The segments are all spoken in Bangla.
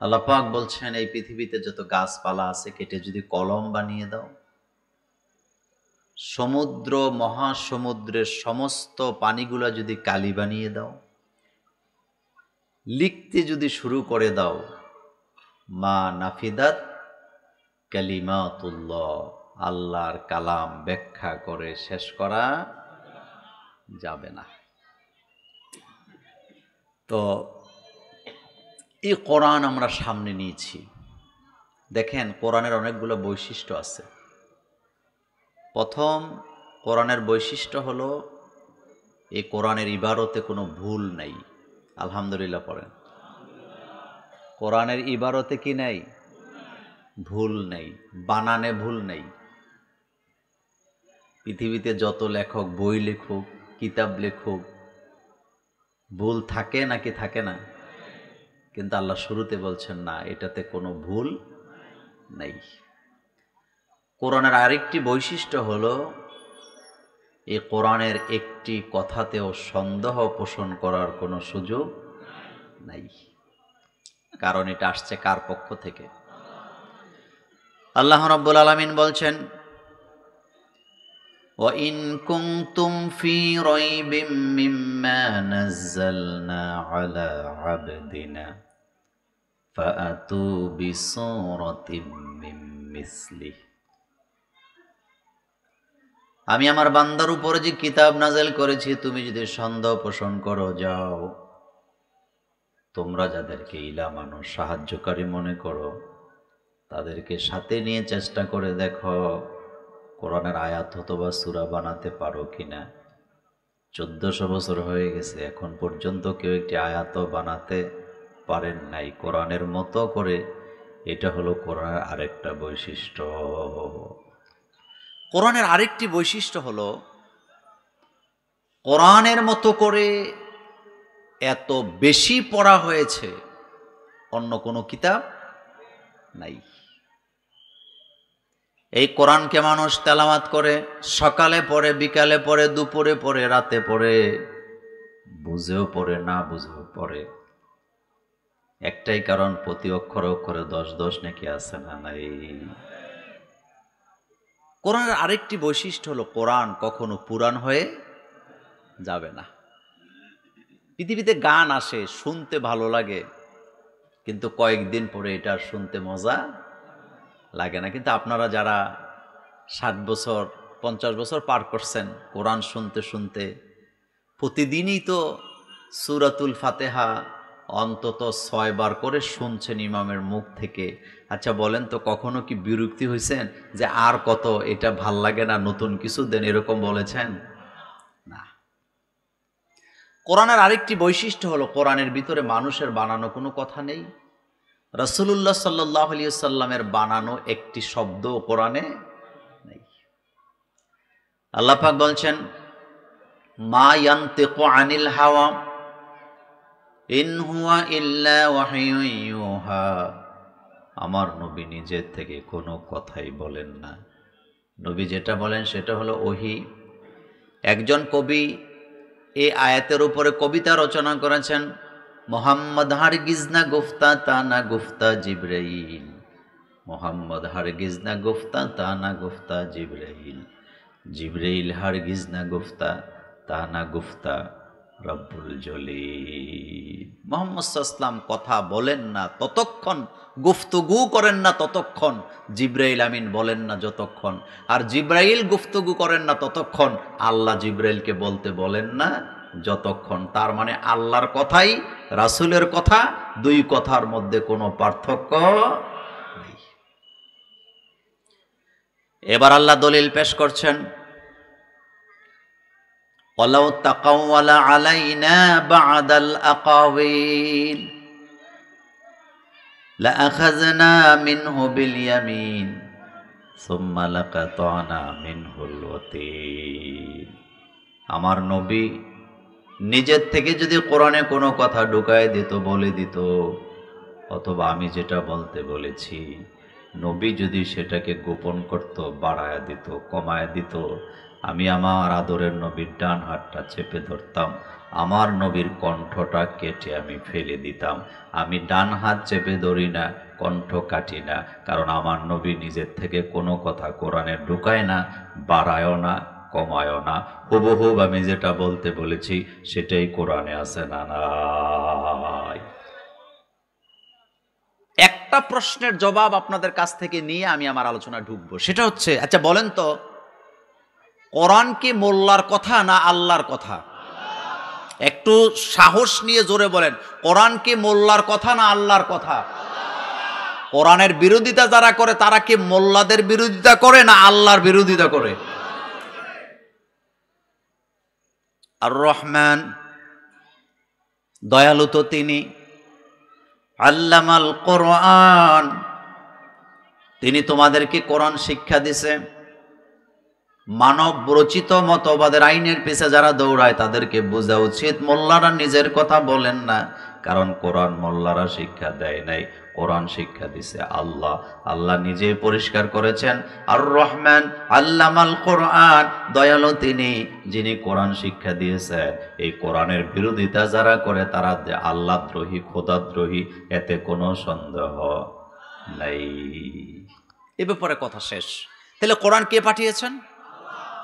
আল্লাহ পাক বলছেন, এই পৃথিবীতে যত গাছপালা আছে কেটে যদি কলম বানিয়ে দাও, সমুদ্র মহাসমুদ্রের সমস্ত পানিগুলা যদি কালি বানিয়ে দাও, লিখতে যদি শুরু করে দাও, মা নাফিদাত কালিমাতুল্লাহ, আল্লাহর কালাম ব্যাখ্যা করে শেষ করা যাবে না। তো এই কোরআন আমরা সামনে নিয়েছি। দেখেন, কোরআনের অনেকগুলো বৈশিষ্ট্য আছে। প্রথম, কোরআনের বৈশিষ্ট্য হলো এই কোরআনের ইবারতে কোনো ভুল নাই। আলহামদুলিল্লাহ পড়েন। কোরআনের ইবারতে কি নাই? ভুল নেই, বানানে ভুল নেই। পৃথিবীতে যত লেখক বই লেখুক, কিতাব লেখুক, ভুল থাকে নাকি থাকে না? কিন্তু আল্লাহ শুরুতে বলছেন না, এটাতে কোনো ভুল নেই। কোরআনের আরেকটি বৈশিষ্ট্য হলো এই কোরআনের একটি কথাতেও সন্দেহ পোষণ করার কোনো সুযোগ নাই। কারণ এটা আসছে কার পক্ষ থেকে? আল্লাহ রাব্বুল আলামিন বলছেন, وَإِن كُنتُمْ فِي رَيْبٍ مِّمَّا نَزَّلْنَا عَلَى عَبْدِنَا فَأْتُوا بِسُورَةٍ مِّن مِّثْلِهِ। আমি আমার বান্দার উপরে যে কিতাব নাযিল করেছি, তুমি যদি সন্দেহ পোষণ করো, যাও তোমরা যাদেরকে ইলা মানো, সাহায্যকারী মনে করো, তাদেরকে সাথে নিয়ে চেষ্টা করে দেখো কোরআনের আয়াত অথবা সূরা বানাতে পারো কিনা। 1400 বছর হয়ে গেছে, এখন পর্যন্ত কেউ একটি আয়াতও বানাতে পারেন নাই কোরআনের মতো করে। এটা হলো কোরআনের আরেকটা বৈশিষ্ট্য। কোরআনের আরেকটি বৈশিষ্ট্য হলো, কোরআনের মতো করে এত বেশি পড়া হয়েছে অন্য কোনো কিতাব নাই। এই কোরআনকে মানুষ তেলাওয়াত করে, সকালে পড়ে, বিকালে পড়ে, দুপুরে পড়ে, রাতে পড়ে, বুঝেও পড়ে, না বুঝেও পড়ে। একটাই কারণ, প্রতি অক্ষরে অক্ষরে 10 নাকি আছে না নাই? কোরআনের আরেকটি বৈশিষ্ট্য হলো, কোরআন কখনো পুরাণ হয়ে যাবে না। পৃথিবীতে গান আসে, শুনতে ভালো লাগে, কিন্তু কয়েকদিন পরে এটা শুনতে মজা লাগে না। কিন্তু আপনারা যারা 60 বছর 50 বছর পার করছেন কোরআন শুনতে শুনতে, প্রতিদিনই তো সূরাতুল ফাতিহা অন্তত 6 বার করে শুনছেন ইমামের মুখ থেকে। আচ্ছা বলেন তো, কখনো কি বিরক্তি হয়েছেন যে আর কত, এটা ভাল লাগে না, নতুন কিছু দেন, এরকম বলেছেন? না। কোরআনের আরেকটি বৈশিষ্ট্য হলো, কোরআনের ভিতরে মানুষের বানানো কোনো কথা নেই। রাসূলুল্লাহ সাল্লাল্লাহু আলাইহি ওয়াসাল্লামের বানানো একটি শব্দ কোরআনে নেই। আল্লাহ পাক বলছেন, মা ইয়ানতিকু আনিল হাওয়া ইন হুয়া ইল্লা ওয়াহয়ুন ইউহা। আমার নবী নিজের থেকে কোনো কথাই বলেন না। নবী যেটা বলেন সেটা হলো ওহী। একজন কবি এই আয়াতের উপরে কবিতা রচনা করেছেন, মোহাম্মদ হারগিজ না গুফতা তা না গুফতা জিবরাইল, মোহাম্মদ হারগিজ না গুফতা তা না গুফতা জিবরাইল, জিবরাইল হারগিজ না গুফতা তা না গুফতা রব্বুল জলিল। মুহাম্মদ সাল্লাল্লাহু আলাইহি ওয়াসাল্লাম কথা বলেন না ততক্ষণ, গুফতগু করেন না ততক্ষণ, জিবরাইল আমিন বলেন না যতক্ষণ, আর জিবরাইল গুফতগু করেন না ততক্ষণ, আল্লাহ জিবরাইলকে বলতে বলেন না যতক্ষণ। তার মানে আল্লাহর কথাই রাসূলের কথা, দুই কথার মধ্যে কোনো পার্থক্য নেই। এবার আল্লাহ দলিল পেশ করছেন, ওয়ালাউ তাকাওয়ালা আলাইনা বা'দাল আকাওয়িল লাআখাযনা মিনহু বিল ইয়ামিন সুম্মা লাকাতানা মিনহুল ওয়াতিন। আমার নবী নিজের থেকে যদি কোরআনে কোনো কথা ঢুকায় দিত, বলে দিত, অথবা আমি যেটা বলতে বলেছি, নবী যদি সেটাকে গোপন করত, বাড়ায় দিত, কমায় দিত, আমি আমার আদরের নবীর ডান হাতটা চেপে ধরতাম, আমার নবীর কণ্ঠটা কেটে আমি ফেলে দিতাম। আমি ডান হাত চেপে ধরি না, কণ্ঠ কাটি না, কারণ আমার নবী নিজের থেকে কোনো কথা কোরআনে ঢুকায় না, বাড়ায়ও না, কমায়ও না। হুবহুব আমি যেটা বলতে বলেছি সেটাই কোরআনে আছে না নাই? একটা প্রশ্নের জবাব আপনাদের কাছ থেকে নিয়ে আমি আমার আলোচনা ঢুকবো, সেটা হচ্ছে, আচ্ছা বলেন তো, কোরআন কি মোল্লার কথা না আল্লাহর কথা? একটু সাহস নিয়ে জোরে বলেন, কোরআন কি মোল্লার কথা না আল্লাহর কথা? কোরআনের বিরোধিতা যারা করে তারা কি মোল্লাদের বিরোধিতা করে না আল্লাহর বিরোধিতা করে? আর রহমান, দয়ালু তো তিনি, আল্লামাল কোরআন, তিনি তোমাদেরকে কোরআন শিক্ষা দিছে। মানব রচিত মতবাদের আইনের পিছে যারা দৌড়ায় তাদেরকে বোঝা উচিত মোল্লারা নিজের কথা বলেন না, কারণ কোরআন মোল্লারা শিক্ষা দেয় নাই, কোরআন শিক্ষা দিছে আল্লাহ। আল্লাহ নিজে পরিষ্কার করেছেন, আর রহমান আল্লামাল কোরআন, দয়ালু তিনি যিনি কোরআন শিক্ষা দিয়েছেন। এই কোরআনের বিরোধিতা যারা করে তারা আল্লাহ দ্রোহী, খোদাদ্রোহী, এতে কোনো সন্দেহ নাই। এ ব্যাপারে কথা শেষ। তাহলে কোরআন কে পাঠিয়েছেন?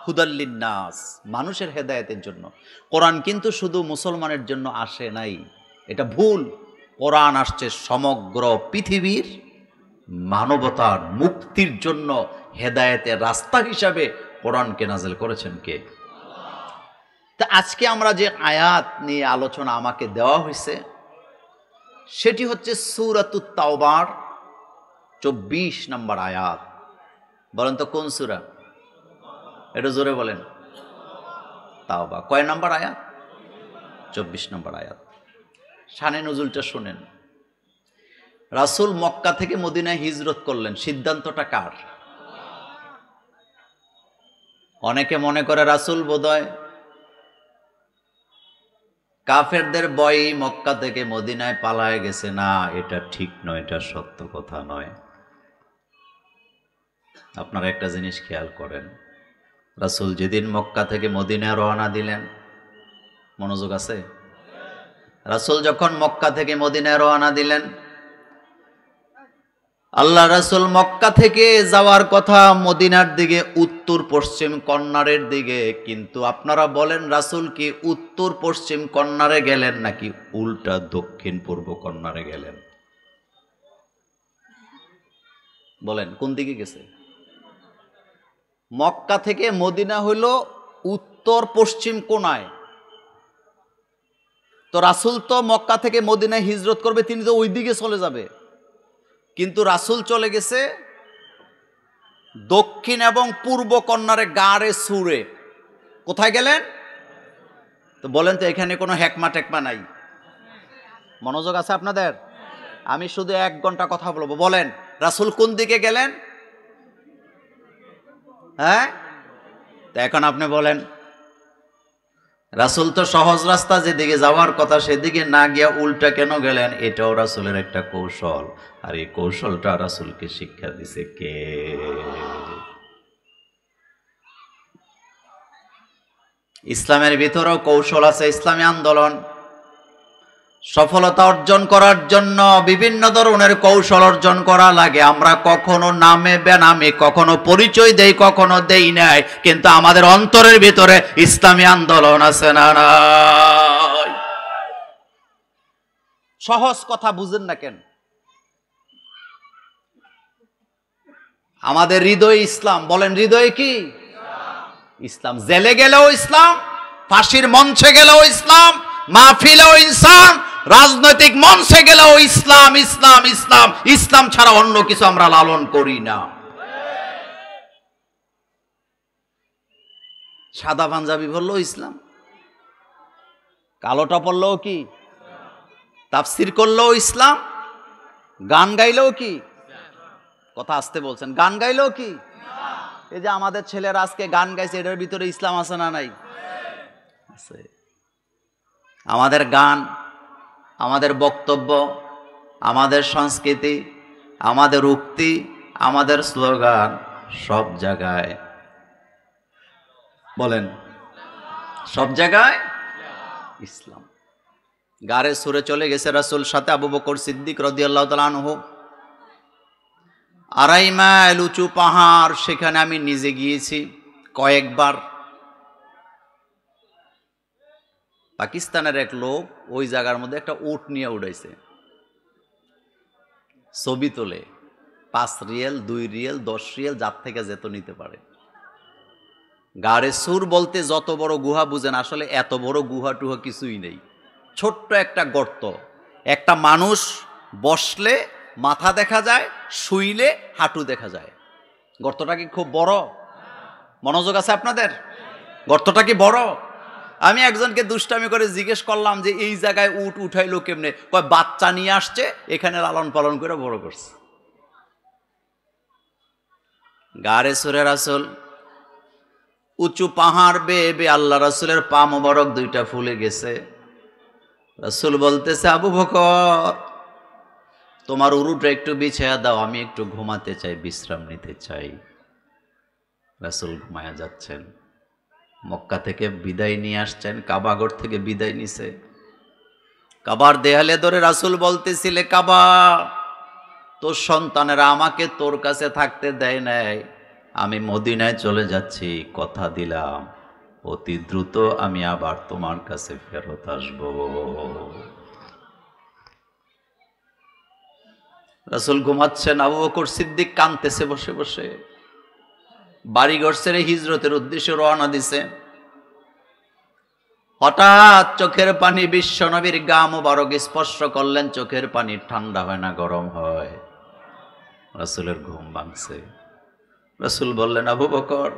হুদাল্লিন নাস, মানুষের হেদায়েতের জন্য। কোরআন কিন্তু শুধু মুসলমানের জন্য আসে নাই, এটা ভুল। কোরআন আসছে সমগ্র পৃথিবীর মানবতার মুক্তির জন্য, হেদায়েতের রাস্তা হিসাবে কোরআনকে নাযিল করেছেন কে? তা আজকে আমরা যে আয়াত নিয়ে আলোচনা আমাকে দেওয়া হয়েছে সেটি হচ্ছে সূরাতুত তাওবার 24 নম্বর আয়াত। বলেন তো কোন সূরা? এটা জোরে বলেন। তাওবা কয় নম্বর আয়াত? 24 নম্বর আয়াত। শানে নজুলটা শুনেন। রাসূল মক্কা থেকে মদিনায় হিজরত করলেন, সিদ্ধান্তটা কার? অনেকে মনে করে রাসূল বোধহয় কাফেরদের ভয়ে মক্কা থেকে মদিনায় পালায় গেছে। না, এটা ঠিক নয়, এটা সত্য কথা নয়। আপনারা একটা জিনিস খেয়াল করেন, রাসূল যেদিন মক্কা থেকে মদিনায় রওনা দিলেন, মনোযোগ আছে? রাসূল যখন মক্কা থেকে মদিনায় রওনা দিলেন, আল্লাহ রাসূল মক্কা থেকে যাওয়ার কথা মদিনার দিকে, উত্তর পশ্চিম কর্নারের দিকে। কিন্তু আপনারা বলেন রাসূল কি উত্তর পশ্চিম কর্নারে গেলেন নাকি উল্টা দক্ষিণ পূর্ব কর্নারে গেলেন? বলেন কোন দিকে গেছে? মক্কা থেকে মদিনা হইল উত্তর পশ্চিম কোণায়। তো রাসূল তো মক্কা থেকে মদিনায় হিজরত করবে, তিনি তো ওই দিকে চলে যাবে। কিন্তু রাসূল চলে গেছে দক্ষিণ এবং পূর্ব কর্নারে, গাড়ে সুরে। কোথায় গেলেন? তো বলেন তো এখানে কোনো হেকমা টেকমা নাই? মনোযোগ আছে আপনাদের? আমি শুধু 1 ঘন্টা কথা বলবো। বলেন রাসূল কোন দিকে গেলেন? হ্যাঁ, তো এখন আপনি বলেন রাসূল তো সহজ রাস্তা যেদিকে যাওয়ার কথা সেদিকে না গিয়া উল্টা কেন গেলেন? এটাও রাসূলের একটা কৌশল। আর এই কৌশলটা রাসূলকে শিক্ষা দিছে কে? ইসলামের ভিতরেও কৌশল আছে। ইসলামী আন্দোলন সফলতা অর্জন করার জন্য বিভিন্ন ধরনের কৌশল অর্জন করা লাগে। আমরা কখনো নামে বেনামে, কখনো পরিচয় দেই, কখনো দেই নাই, কিন্তু আমাদের অন্তরের ভিতরে ইসলামী আন্দোলন আছে না নাই? সহজ কথা বুঝেন না কেন? আমাদের হৃদয়ে ইসলাম। বলেন হৃদয়ে কি ইসলাম? জেলে গেলেও ইসলাম, ফাঁসির মঞ্চে গেলেও ইসলাম, মাহফিলেও ইনসান, রাজনৈতিক মঞ্চে গেলেও ইসলাম, ইসলাম, ইসলাম। ইসলাম ছাড়া অন্য কিছু আমরা লালন করি না। সাদা পাঞ্জাবি পরলেও ইসলাম, কালোটা পরলেও কি, তাফসির করলেও ইসলাম, গান গাইলেও কি, কথা আসতে বলছেন, গান গাইলেও কি? এই যে আমাদের ছেলেরা আজকে গান গাইছে, এটার ভিতরে ইসলাম আছে না নাই? আছে। আমাদের গান, আমাদের বক্তব্য, আমাদের সংস্কৃতি, আমাদের উক্তি, আমাদের স্লোগান, সব জায়গায় বলেন, সব জায়গায় ইসলাম। গারে সুরে চলে গেছে রাসূল, সাথে আবু বকর সিদ্দিক রাদিয়াল্লাহু তাআলা আনহু। 2.5 মাইল উঁচু পাহাড়, সেখানে আমি নিজে গিয়েছি কয়েকবার। পাকিস্তানের এক লোক ওই জায়গার মধ্যে একটা উট নিয়ে উড়াইছে, ছবি তোলে, 5 রিয়াল, 2 রিয়াল, 10 রিয়াল, যার থেকে যেত নিতে পারে। গাড়ে সুর বলতে যত বড় গুহা বুঝেন, আসলে এত বড় গুহা টুহা কিছুই নেই, ছোট্ট একটা গর্ত। একটা মানুষ বসলে মাথা দেখা যায়, শুইলে হাঁটু দেখা যায়। গর্তটা কি খুব বড়? মনোযোগ আছে আপনাদের? গর্তটা কি বড়? আমি একজনকে দুষ্টামি করে জিজ্ঞেস করলাম যে এই জায়গায় উট উঠাইলো কেমনে? কয় বাচ্চা নিয়ে আসছে, এখানে লালন পালন করে বড় করছে। গারে সুরে রাসূল উঁচু পাহাড় বেয়ে বেয়ে আল্লাহ রাসূলের পা মোবারক 2টা ফুলে গেছে। রাসূল বলতেছে, আবু বকর তোমার উরুটা একটু বিছায়া দাও, আমি একটু ঘুমাতে চাই, বিশ্রাম নিতে চাই। রাসূল ঘুমায়া যাচ্ছেন। মক্কা থেকে বিদায় নিয়ে আসছেন, কাবাগর থেকে বিদায় নিছে। কাবার দেয়ালে ধরে রাসূল বলতেছিলে, কাবা তোর সন্তানেরা আমাকে তোর কাছে থাকতে দেয় নাই, আমি মদিনায় চলে যাচ্ছি, কথা দিলাম অতি দ্রুত আমি আবার তোমার কাছে ফেরত আসব। রাসূল ঘুমাচ্ছেন, আবু বকর সিদ্দিক কাঁদতেছে বসে বসে। বাড়িঘর ছেড়ে হিজরতের উদ্দেশ্যে রওনা দিছে। হঠাৎ চোখের পানি বিশ্বনবীর গা মোবারক স্পর্শ করলেন। চোখের পানি ঠান্ডা হয় না, গরম হয়। রাসূলের ঘুম ভাঙছে। রাসূল বললেন, আবু বকর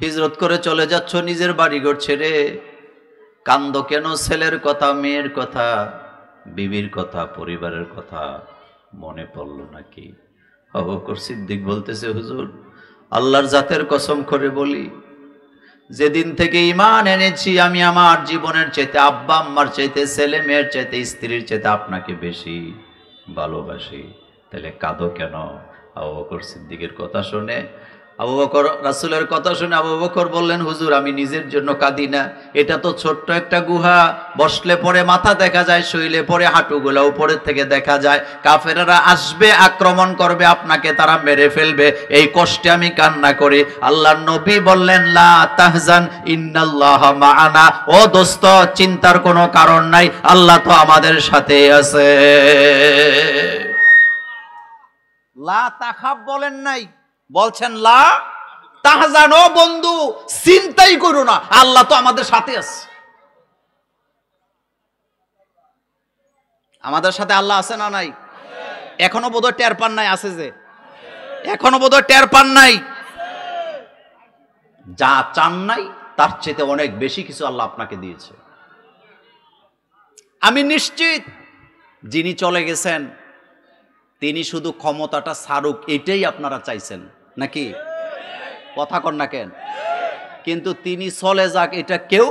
হিজরত করে চলে যাচ্ছ নিজের বাড়িঘর ছেড়ে, কান্দো কেন? ছেলের কথা, মেয়ের কথা, বিবির কথা, পরিবারের কথা মনে পড়ল নাকি? আবু বকর সিদ্দিক বলতেছে, হুজুর আল্লাহর জাতের কসম করে বলি, যেদিন থেকে ঈমান এনেছি আমি আমার জীবনের চাইতে, আব্বা আম্মার চাইতে, ছেলে মেয়ের চাইতে, স্ত্রীর চাইতে আপনাকে বেশি ভালোবাসি। তাহলে কাঁদো কেন? আবু বকর সিদ্দিকের কথা শুনে, আবু বকর রাসূলের কথা শুনে আবু বকর বললেন, হুজুর আমি নিজের জন্য কাঁদি না, এটা তো ছোট্ট একটা গুহা, বসলে পরে মাথা দেখা যায়, শুইলে পরে হাঁটুগুলা উপরের থেকে দেখা যায়। কাফেররা আসবে, আক্রমণ করবে আপনাকে, তারা মেরে ফেলবে, এই কষ্টে আমি কান্না করি। আল্লাহর নবী বললেন, লা তাহজান ইন্নাল্লাহা মাআনা, ও দোস্ত চিন্তার কোনো কারণ নাই, আল্লাহ তো আমাদের সাথে আছে। লা তাখাব বলেন নাই, বলছেন লা তাহজান, ও বন্ধু চিন্তাই করো না, আল্লাহ তো আমাদের সাথে আছে। আমাদের সাথে আল্লাহ আছে না নাই? এখনো বোধহয় টের পান নাই, আছে যে, এখনো বোধহয় টের পান নাই। যা চান নাই তার চেয়ে অনেক বেশি কিছু আল্লাহ আপনাকে দিয়েছে। আমি নিশ্চিত যিনি চলে গেছেন তিনি শুধু ক্ষমতাটা ছাড়ুক, এটাই আপনারা চাইছেন নাকি? কথা কন না কেন? কিন্তু তিনি চলে যাক এটা কেউ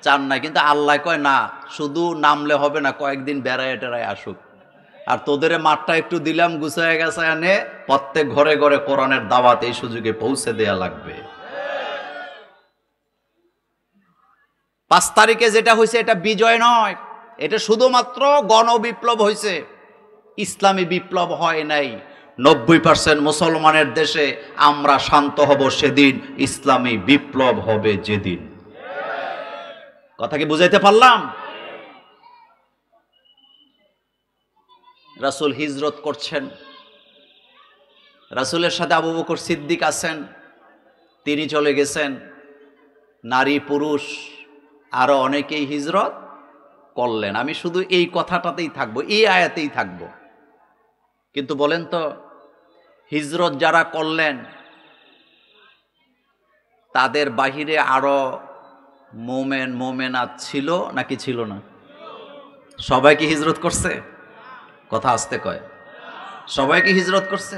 চান না, কিন্তু আল্লাহ কয় না, শুধু নামলে হবে না, কয়েকদিন বেড়ায় টেরায় আসুক। আর তোদের মাঠটা একটু দিলাম, গুছায় গেছে, এনে প্রত্যেক ঘরে ঘরে কোরআনের দাওয়াত এই সুযোগে পৌঁছে দেয়া লাগবে। 5 তারিখে যেটা হয়েছে এটা বিজয় নয়, এটা শুধুমাত্র গণবিপ্লব হয়েছে, ইসলামী বিপ্লব হয় নাই। 90% মুসলমানের দেশে আমরা শান্ত হব সেদিন, ইসলামী বিপ্লব হবে যেদিন। কথা কি বুঝাইতে পারলাম? রাসূল হিজরত করছেন, রাসূলের সাথে আবু বকর সিদ্দিক আছেন, তিনি চলে গেছেন। নারী পুরুষ আরো অনেকেই হিজরত করলেন। আমি শুধু এই কথাটাতেই থাকবো, এই আয়াতেই থাকবো। কিন্তু বলেন তো, হিজরত যারা করলেন তাদের বাহিরে আরো মোমেন মোমেনাত ছিল নাকি ছিল না? সবাই কি হিজরত করছে? কথা আসতে কয়, সবাই কি হিজরত করছে?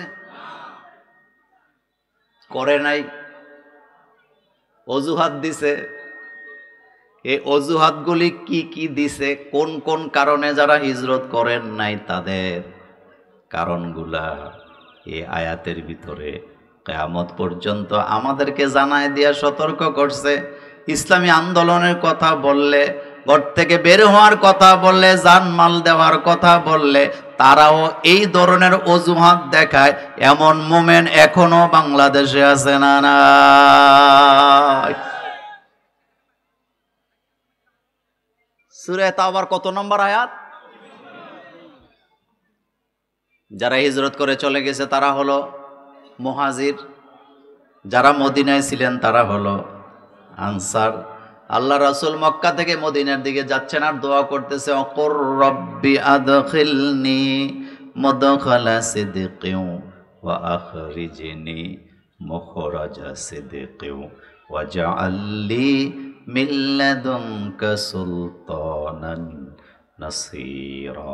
করে নাই, অজুহাত দিছে। এই অজুহাতগুলি কি কি দিছে, কোন কোন কারণে যারা হিজরত করেন নাই তাদের কারণগুলা এই আয়াতের ভিতরে কিয়ামত পর্যন্ত আমাদেরকে জানায় দিয়া সতর্ক করছে, ইসলামী আন্দোলনের কথা বললে, ঘর থেকে বের হওয়ার কথা বললে, জানমাল দেওয়ার কথা বললে তারাও এই ধরনের অজুহাত দেখায়। এমন মোমেন্ট এখনো বাংলাদেশে আছে না? না, সূরা তাওবার কত নম্বর আয়াত? যারা হিজরত করে চলে গেছে তারা হলো মুহাজির, যারা মদিনায় ছিলেন তারা হলো আনসার। আল্লাহ রাসূল মক্কা থেকে মদিনার দিকে যাচ্ছেন আর দোয়া করতেছে, অকুর রব্বি আদখিলনি মুদখালা সিদকিন ওয়া আখরিজনি মুখরাজা সিদকিন ওয়াজআললি মিন লাদুনকা সুলতানান নাসীরা।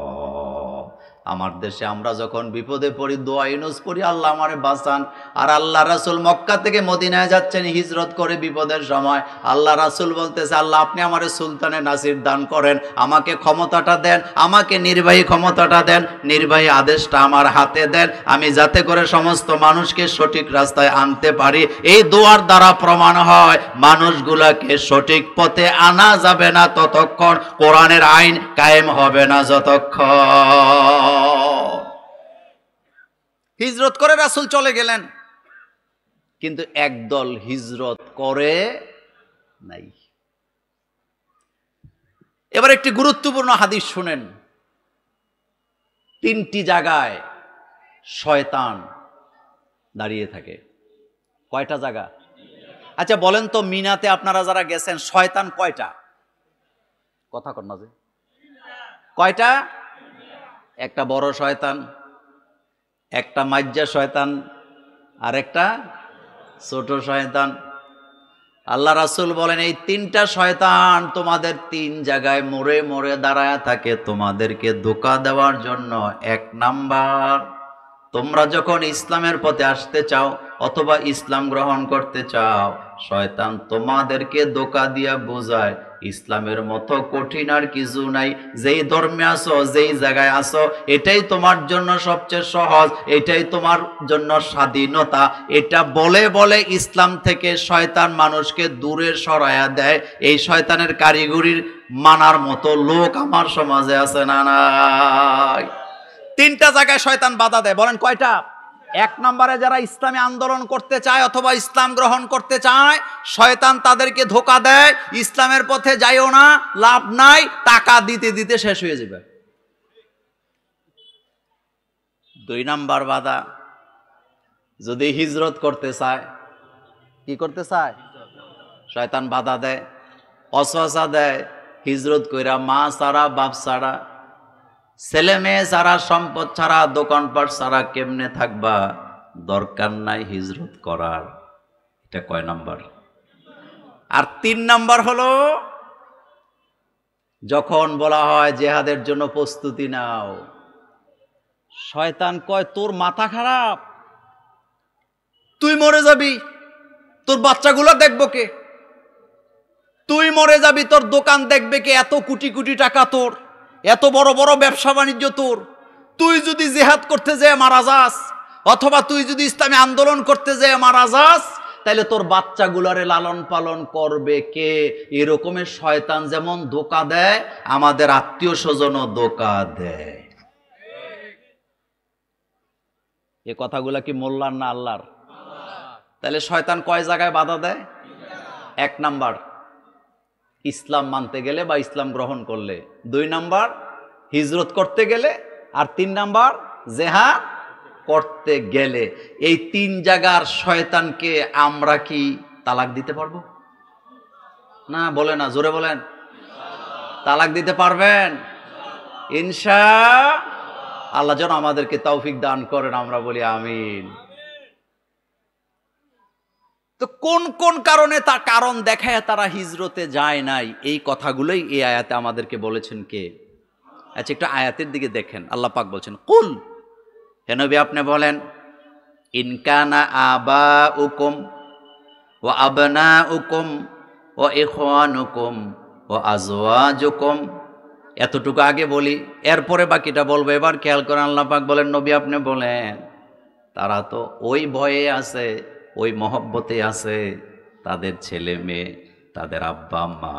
আমার দেশে আমরা যখন বিপদে পড়ি দোয়া ইউনুস পড়ি, আল্লাহ আমারে বাঁচান। আর আল্লাহ রাসূল মক্কা থেকে মদিনায় যাচ্ছেন হিজরত করে বিপদের সময়। আল্লাহ রাসূল বলতেছে, আল্লাহ আপনি আমারে সুলতানে নাসির দান করেন, আমাকে ক্ষমতাটা দেন, আমাকে নির্বাহী ক্ষমতাটা দেন, নির্বাহী আদেশটা আমার হাতে দেন, আমি যাতে করে সমস্ত মানুষকে সঠিক রাস্তায় আনতে পারি। এই দোয়ার দ্বারা প্রমাণ হয় মানুষগুলাকে সঠিক পথে আনা যাবে না ততক্ষণ, কোরআনের আইন কায়েম হবে না যতক্ষণ। হিজরত করে রাসূল চলে গেলেন, কিন্তু একদল হিজরত করে নাই। এবার একটি গুরুত্বপূর্ণ হাদিস শুনেন। 3টি জায়গায় শয়তান দাঁড়িয়ে থাকে। কয়টা জায়গা? আচ্ছা বলেন তো, মিনাতে আপনারা যারা গেছেন শয়তান কয়টা? কথা কর না যে, কয়টা? একটা বড় শয়তান, একটা মাজ্জা শয়তান, আর একটা ছোট শয়তান। আল্লাহ রাসূল বলেন, এই 3টা শয়তান তোমাদের 3 জায়গায় মোড়ে মোড়ে দাঁড়ায় থাকে তোমাদেরকে ধোঁকা দেওয়ার জন্য। 1 নাম্বার, তোমরা যখন ইসলামের পথে আসতে চাও অথবা ইসলাম গ্রহণ করতে চাও, শয়তান তোমাদেরকে ধোঁকা দিয়া বোঝায় ইসলামের মতো কঠিন আর কিছু নাই, যেই ধর্মে আসো, যেই জায়গায় আসো, এটাই তোমার জন্য সবচেয়ে সহজ, এটাই তোমার জন্য স্বাধীনতা। এটা বলে বলে ইসলাম থেকে শয়তান মানুষকে দূরে সরায়া দেয়। এই শয়তানের কারিগরির মানার মতো লোক আমার সমাজে আছে না? নাই। 3টা জায়গায় শয়তান বাধা দেয়। বলেন কয়টা? 1 নম্বরে যারা ইসলামী আন্দোলন করতে চায় অথবা ইসলাম গ্রহণ করতে চায়, শয়তান তাদেরকে ধোঁকা দেয়, ইসলামের পথে যাইও না, লাভ নাই, টাকা দিতে দিতে শেষ হয়ে যাবে। 2 নাম্বার বাধা, যদি হিজরত করতে চায়, কি করতে চায়, শয়তান বাধা দেয়, ওয়াসওয়াসা দেয়, হিজরত কইরা মা ছাড়া, বাপ ছাড়া, ছেলে মেয়ে ছাড়া, সম্পদ ছাড়া, দোকানপাট ছাড়া কেমনে থাকবা, দরকার নাই হিজরত করার। এটা কয় নাম্বার? আর 3 নাম্বার হলো যখন বলা হয় জিহাদের জন্য প্রস্তুতি নাও, শয়তান কয় তোর মাথা খারাপ, তুই মরে যাবি, তোর বাচ্চাগুলো দেখবো কে? তুই মরে যাবি, তোর দোকান দেখবে কে? এত কোটি কোটি টাকা তোর, এত বড় বড় ব্যবসা বাণিজ্য তোর, তুই যদি জিহাদ করতে যেয়ে মারা যাস অথবা তুই যদি ইসলামী আন্দোলন করতে যেয়ে মারা যাস, তাইলে তোর বাচ্চাগুলারে লালন পালন করবে কে? এরকমের শয়তান যেমন ধোঁকা দেয়, আমাদের আত্মীয় স্বজনও ধোঁকা দেয়। এ কথাগুলা কি মোল্লার না আল্লাহর? তাহলে শয়তান কয় জায়গায় বাধা দেয়? 1 নাম্বার ইসলাম মানতে গেলে বা ইসলাম গ্রহণ করলে, 2 নাম্বার হিজরত করতে গেলে, আর 3 নাম্বার জিহাদ করতে গেলে। এই 3 জায়গার শয়তানকে আমরা কি তালাক দিতে পারবো? না, বলে না, জোরে বলেন। তালাক দিতে পারবেন ইনশাআল্লাহ। যেন আমাদেরকে তৌফিক দান করেন, আমরা বলি আমিন। তো কোন কোন কারণে, তার কারণ দেখায় তারা হিজরতে যায় নাই, এই কথাগুলোই এই আয়াতে আমাদেরকে বলেছেন কে? আচ্ছা একটু আয়াতের দিকে দেখেন। আল্লাহ পাক বলছেন, কুল, হে নবী আপনি বলেন, ইনকানা আবাউকুম ওয়া আবনাউকুম ওয়া ইখওয়ানুকুম ওয়া আজওয়াজুকুম। এতটুকু আগে বলি, এরপরে বাকিটা বলবো। এবার খেয়াল করেন, আল্লাহ পাক বলেন, নবী আপনি বলেন, তারা তো ওই ভয়ে আছে, ওই মহব্বতে আছে, তাদের ছেলে মেয়ে, তাদের আব্বা আম্মা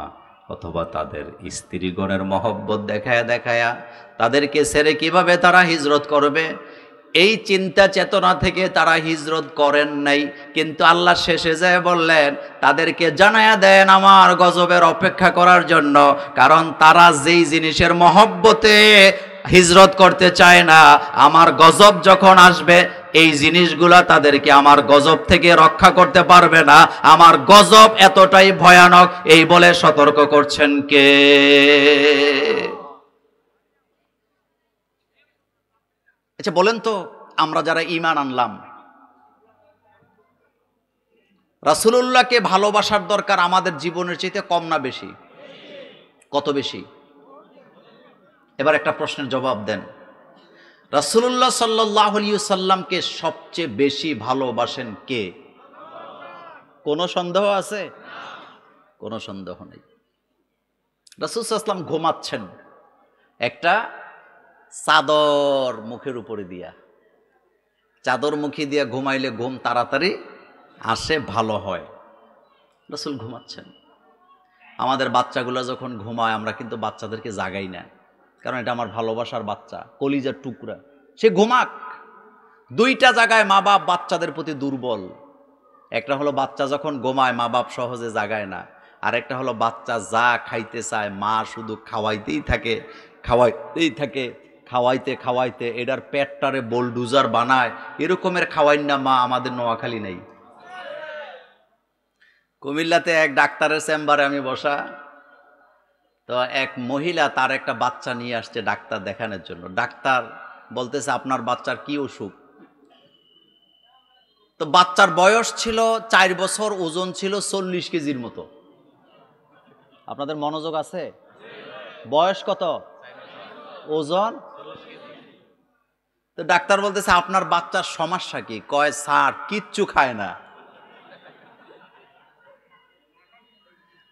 অথবা তাদের স্ত্রীগণের মহব্বত দেখায়া দেখায়া তাদেরকে ছেড়ে কিভাবে তারা হিজরত করবে, এই চিন্তা চেতনা থেকে তারা হিজরত করেন নাই। কিন্তু আল্লাহ শেষে যায় বললেন, তাদেরকে জানায়া দেন আমার গজবের অপেক্ষা করার জন্য, কারণ তারা যেই জিনিসের মহব্বতে হিজরত করতে চায় না, আমার গজব যখন আসবে এই জিনিসগুলা তাদেরকে আমার গজব থেকে রক্ষা করতে পারবে না। আমার গজব এতটাই ভয়ানক, এই বলে সতর্ক করছেন কে? আচ্ছা বলেন তো, আমরা যারা ঈমান আনলাম, রাসূলুল্লাহকে ভালোবাসার দরকার আমাদের জীবনের চাইতে কম না বেশি? কত বেশি? এবার একটা প্রশ্নের জবাব দেন। রাসূলুল্লাহ সাল্লাল্লাহু আলাইহি ওয়াসাল্লামকে সবচেয়ে বেশি ভালোবাসেন কে? কোনো সন্দেহ আছে? কোনো সন্দেহ নেই। রাসূল সাল্লাল্লাহু আলাইহি ওয়াসাল্লাম ঘুমাচ্ছেন, একটা চাদর মুখের উপরে দিয়া। চাদর মুখে দিয়া ঘুমাইলে ঘুম তাড়াতাড়ি আসে, ভালো হয়। রাসূল ঘুমাচ্ছেন। আমাদের বাচ্চাগুলো যখন ঘুমায় আমরা কিন্তু বাচ্চাদেরকে জাগাই না, কারণ এটা আমার ভালোবাসার বাচ্চা, কলিজার টুকরা, সে ঘুমাক। দুইটা জায়গায় মা বাপ বাচ্চাদের প্রতি দুর্বল। একটা হলো বাচ্চা যখন ঘুমায় মা বাপ সহজে জাগায় না, আর একটা হলো বাচ্চা যা খাইতে চায় মা শুধু খাওয়াইতেই থাকে, খাওয়াইতেই থাকে, খাওয়াইতে খাওয়াইতে এটার পেটটারে বোলডুজার বানায়। এরকমের খাওয়াইন না মা আমাদের নোয়াখালী নেই। কুমিল্লাতে এক ডাক্তারের চেম্বারে আমি বসা, তো এক মহিলা তার একটা বাচ্চা নিয়ে আসছে ডাক্তার দেখানোর জন্য। ডাক্তার বলতেছে আপনার বাচ্চার কি অসুখ? তো বাচ্চার বয়স ছিল 4 বছর, ওজন ছিল 40 কেজির মতো। আপনাদের মনোযোগ আছে? বয়স কত? ওজন? তো ডাক্তার বলতেছে আপনার বাচ্চার সমস্যা কি? কয় স্যার কিচ্ছু খায় না।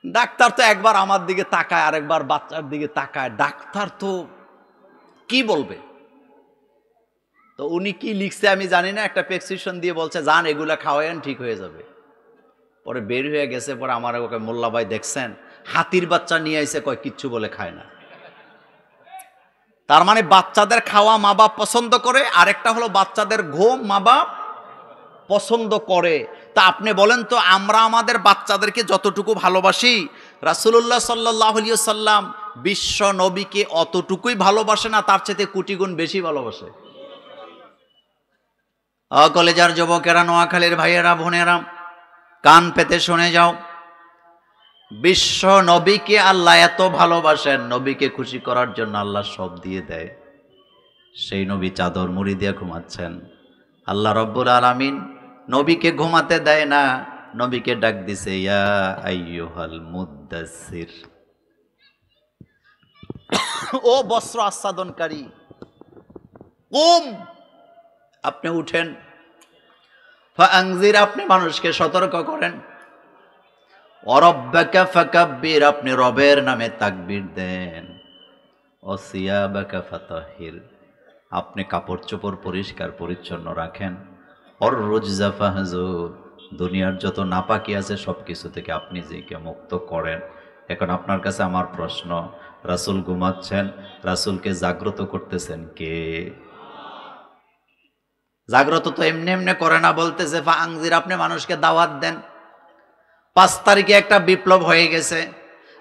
ডাক্তার তো একবার আমার দিকে তাকায়, আরেকবার বাচ্চার দিকে তাকায়। ডাক্তার তো কি বলবে? তো উনি কি লিখছে আমি জানি না, একটা প্রেসক্রিপশন দিয়ে বলছে যান এগুলা খাওয়ায়েন ঠিক হয়ে যাবে। পরে বের হয়ে গেছে। পরে আমার ওকে মোল্লা ভাই দেখছেন হাতির বাচ্চা নিয়ে আইছে, কয় কিচ্ছু বলে খায় না। তার মানে বাচ্চাদের খাওয়া মা বাপ পছন্দ করে, আরেকটা হলো বাচ্চাদের ঘুম মা বাপ পছন্দ করে। তা আপনি বলেন তো, আমরা আমাদের বাচ্চাদেরকে যতটুকু ভালোবাসি, রাসূলুল্লাহ সাল্লাল্লাহু আলাইহি ওয়াসাল্লাম বিশ্ব নবীকে অতটুকুই ভালোবাসে না, তার চেয়ে কোটি গুণ বেশি ভালোবাসে। কলেজার যুবকেরা, নোয়াখালীর ভাইয়েরা বোনেরা, কান পেতে শুনে যাও। বিশ্ব নবীকে আল্লাহ এত ভালোবাসেন, নবীকে খুশি করার জন্য আল্লাহ সব দিয়ে দেয়। সেই নবী চাদর মুড়ি দিয়ে ঘুমাচ্ছেন। আল্লাহ রব্বুল আলামিন নবীকে ঘুমাতে দেয় না, নবীকে ডাক দিছে ইয়া আইয়ুহাল মুদ্দাসসির, ও বস্ত্র আচ্ছাদনকারী, কুম, আপনি উঠেন। ফাআনজির, আপনি মানুষকে সতর্ক করেন। ওয়ারাব্বাকা ফাকাব্বির, আপনি রবের নামে তাকবীর দেন। ওয়াসিয়াবাকা ফাতাহির, আপনি কাপড় চোপড় পরিষ্কার পরিচ্ছন্ন রাখেন। ওর রুজজা ফাহজুর, দুনিয়ার যত নাপাকি আছে সব কিছু থেকে আপনি নিজেকে মুক্ত করেন। এখন আপনার কাছে আমার প্রশ্ন, রাসূল ঘুমাচ্ছেন, রাসূলকে জাগ্রত করতেছেন কে? জাগ্রত তো এমনি এমনি করে না। বলতেছে ফাআনজির, আপনি মানুষকে দাওয়াত দেন। 5 তারিখে একটা বিপ্লব হয়ে গেছে,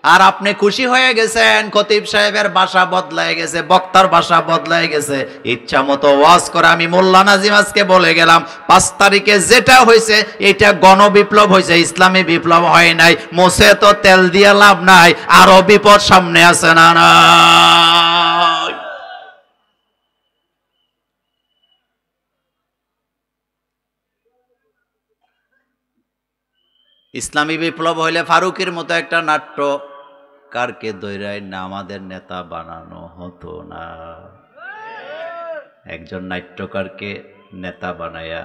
আর আপনি খুশি হয়ে গেছেন। খতিব সাহেবের ভাষা বদলায় গেছে, বক্তার ভাষা বদলায় গেছে, ইচ্ছা মতো ওয়াজ করে। আমি মোল্লা নাজিম আজকে বলে গেলাম 5 তারিখে যেটা হয়েছে এটা গণবিপ্লব হয়েছে, ইসলামী বিপ্লব হয় নাই। মোছে তো তেল দিয়ে লাভ নাই, আরো বিপদ সামনে আছে না না? ইসলামী বিপ্লব হইলে ফারুকের মতো একটা নাট্যকারকে দৈরাই না আমাদের নেতা বানানো হতো না। একজন নাট্যকারকে নেতা বানায়া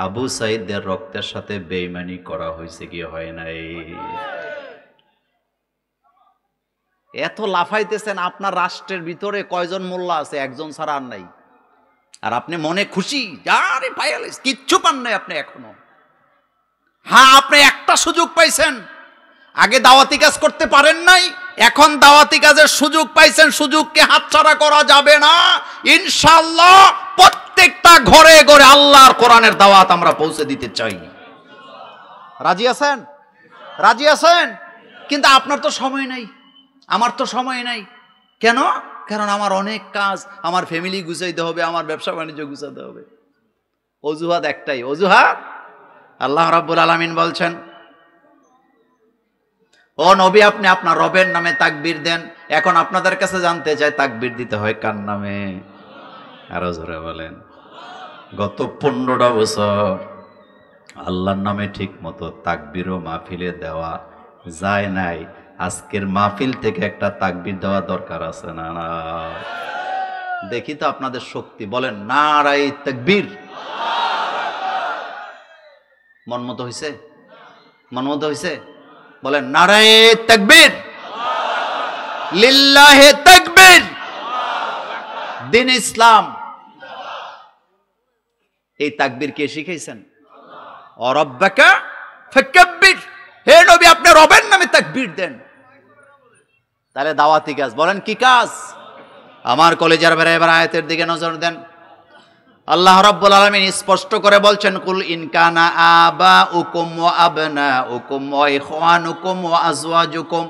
আবু সাইদের রক্তের সাথে বেঈমানি করা হয়েছে কি হয় নাই? এত লাফাইতেছেন, আপনার রাষ্ট্রের ভিতরে কয়জন মোল্লা আছে? একজন ছাড়া আর নাই। আর আপনি মনে খুশি, আরে পাইলে কিচ্ছু পান নাই আপনি এখনো। হ্যাঁ, আপনি একটা সুযোগ পাইছেন, আগে দাওয়াতি কাজ করতে পারেন নাই, এখন দাওয়াতি কাজের সুযোগ পাইছেন, সুযোগকে হাতছাড়া করা যাবে না। ইনশাআল্লাহ প্রত্যেকটা ঘরে ঘরে আল্লাহর কোরআনের দাওয়াত আমরা পৌঁছে দিতে চাই। রাজি আছেন? রাজি আছেন? কিন্তু আপনার তো সময় নাই, আমার তো সময় নাই। কেন? কারণ আমার অনেক কাজ, আমার ফ্যামিলি গুছাইতে হবে, আমার ব্যবসা বাণিজ্য গুছাতে হবে। অজুহাত একটাই, অজুহাত আল্লাহ রাব্বুল আলামিন বলছেন, ও নবী আপনি আপনার রবের নামে তাকবীর দেন। এখন আপনাদের কাছে জানতে চাই তাকবীর দিতে হয় কার নামে? আরো জোরে বলেন। গত 15টা বছর আল্লাহর নামে ঠিক মতো তাকবীরও মাহফিলে দেওয়া যায় নাই। আজকের মাহফিল থেকে একটা তাকবীর দেওয়া দরকার আছে না? না, দেখি তো আপনাদের শক্তি। বলেন নারায়ে তাকবীর। মন মতো হইছে? মন মতো হইছে? বলেন নারায়ে তাকবীর, লিল্লাহে তাকবীর। দিন ইসলাম। এই তাকবীর কে শিখাইছেন? ও রব্বাকা ফাকাব্বির। হে নবী আপনি রবের নামে তাকবীর দেন। তাহলে দাওয়াতি কাজ, বলেন কি কাজ? আমার কলেজের ভাইরা এবার আয়াতের দিকে নজর দেন। আল্লাহ রাব্বুল আলামিন স্পষ্ট করে বলছেন, কুল ইন কানা আবাউকুম ওয়া আবনাউকুম ওয়া ইখওয়ানুকুম ওয়া আজওয়াজুকুম।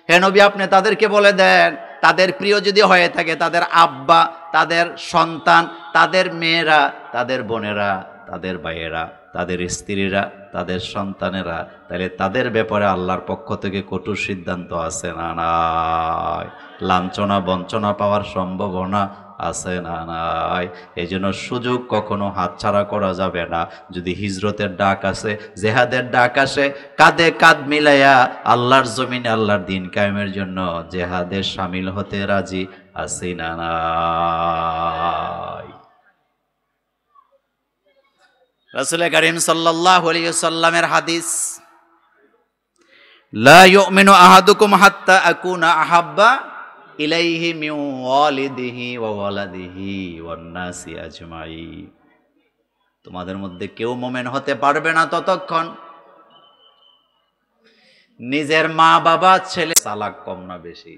হে নবী আপনি তাদেরকে বলে দেন, তাদের প্রিয় যদি হয়ে থাকে তাদের আব্বা, তাদের সন্তান, তাদের মেয়েরা, তাদের বোনেরা, তাদের ভাইয়েরা, তাদের স্ত্রীরা, তাদের সন্তানেরা, তাহলে তাদের ব্যাপারে আল্লাহর পক্ষ থেকে কঠোর সিদ্ধান্ত আছে না নাই? লাঞ্ছনা বঞ্চনা পাওয়ার সম্ভাবনা আছে না নাই? এই জন্য সুযোগ কখনো হাতছাড়া করা যাবে না। যদি হিজরতের ডাক আসে, জেহাদের ডাক আসে, কাঁধে কাঁধ মিলাইয়া আল্লাহর জমিনে আল্লাহর দিন কায়েমের জন্য জেহাদে শামিল হতে রাজি আছি না নাই? রাসূল কারীম সাল্লাল্লাহু আলাইহি ওয়াসাল্লামের হাদিস, লা ইউমিনু আহাদুকুম হাত্তা আকুনা আহাব্বা ইলাইহি মিন ওয়ালিদিহি ওয়া ওয়ালাদিহি ওয়ান নাসি আজমাইন। তোমাদের মধ্যে কেউ মুমিন হতে পারবে না ততক্ষণ নিজের মা বাবা ছেলে। চালাক কম না বেশি?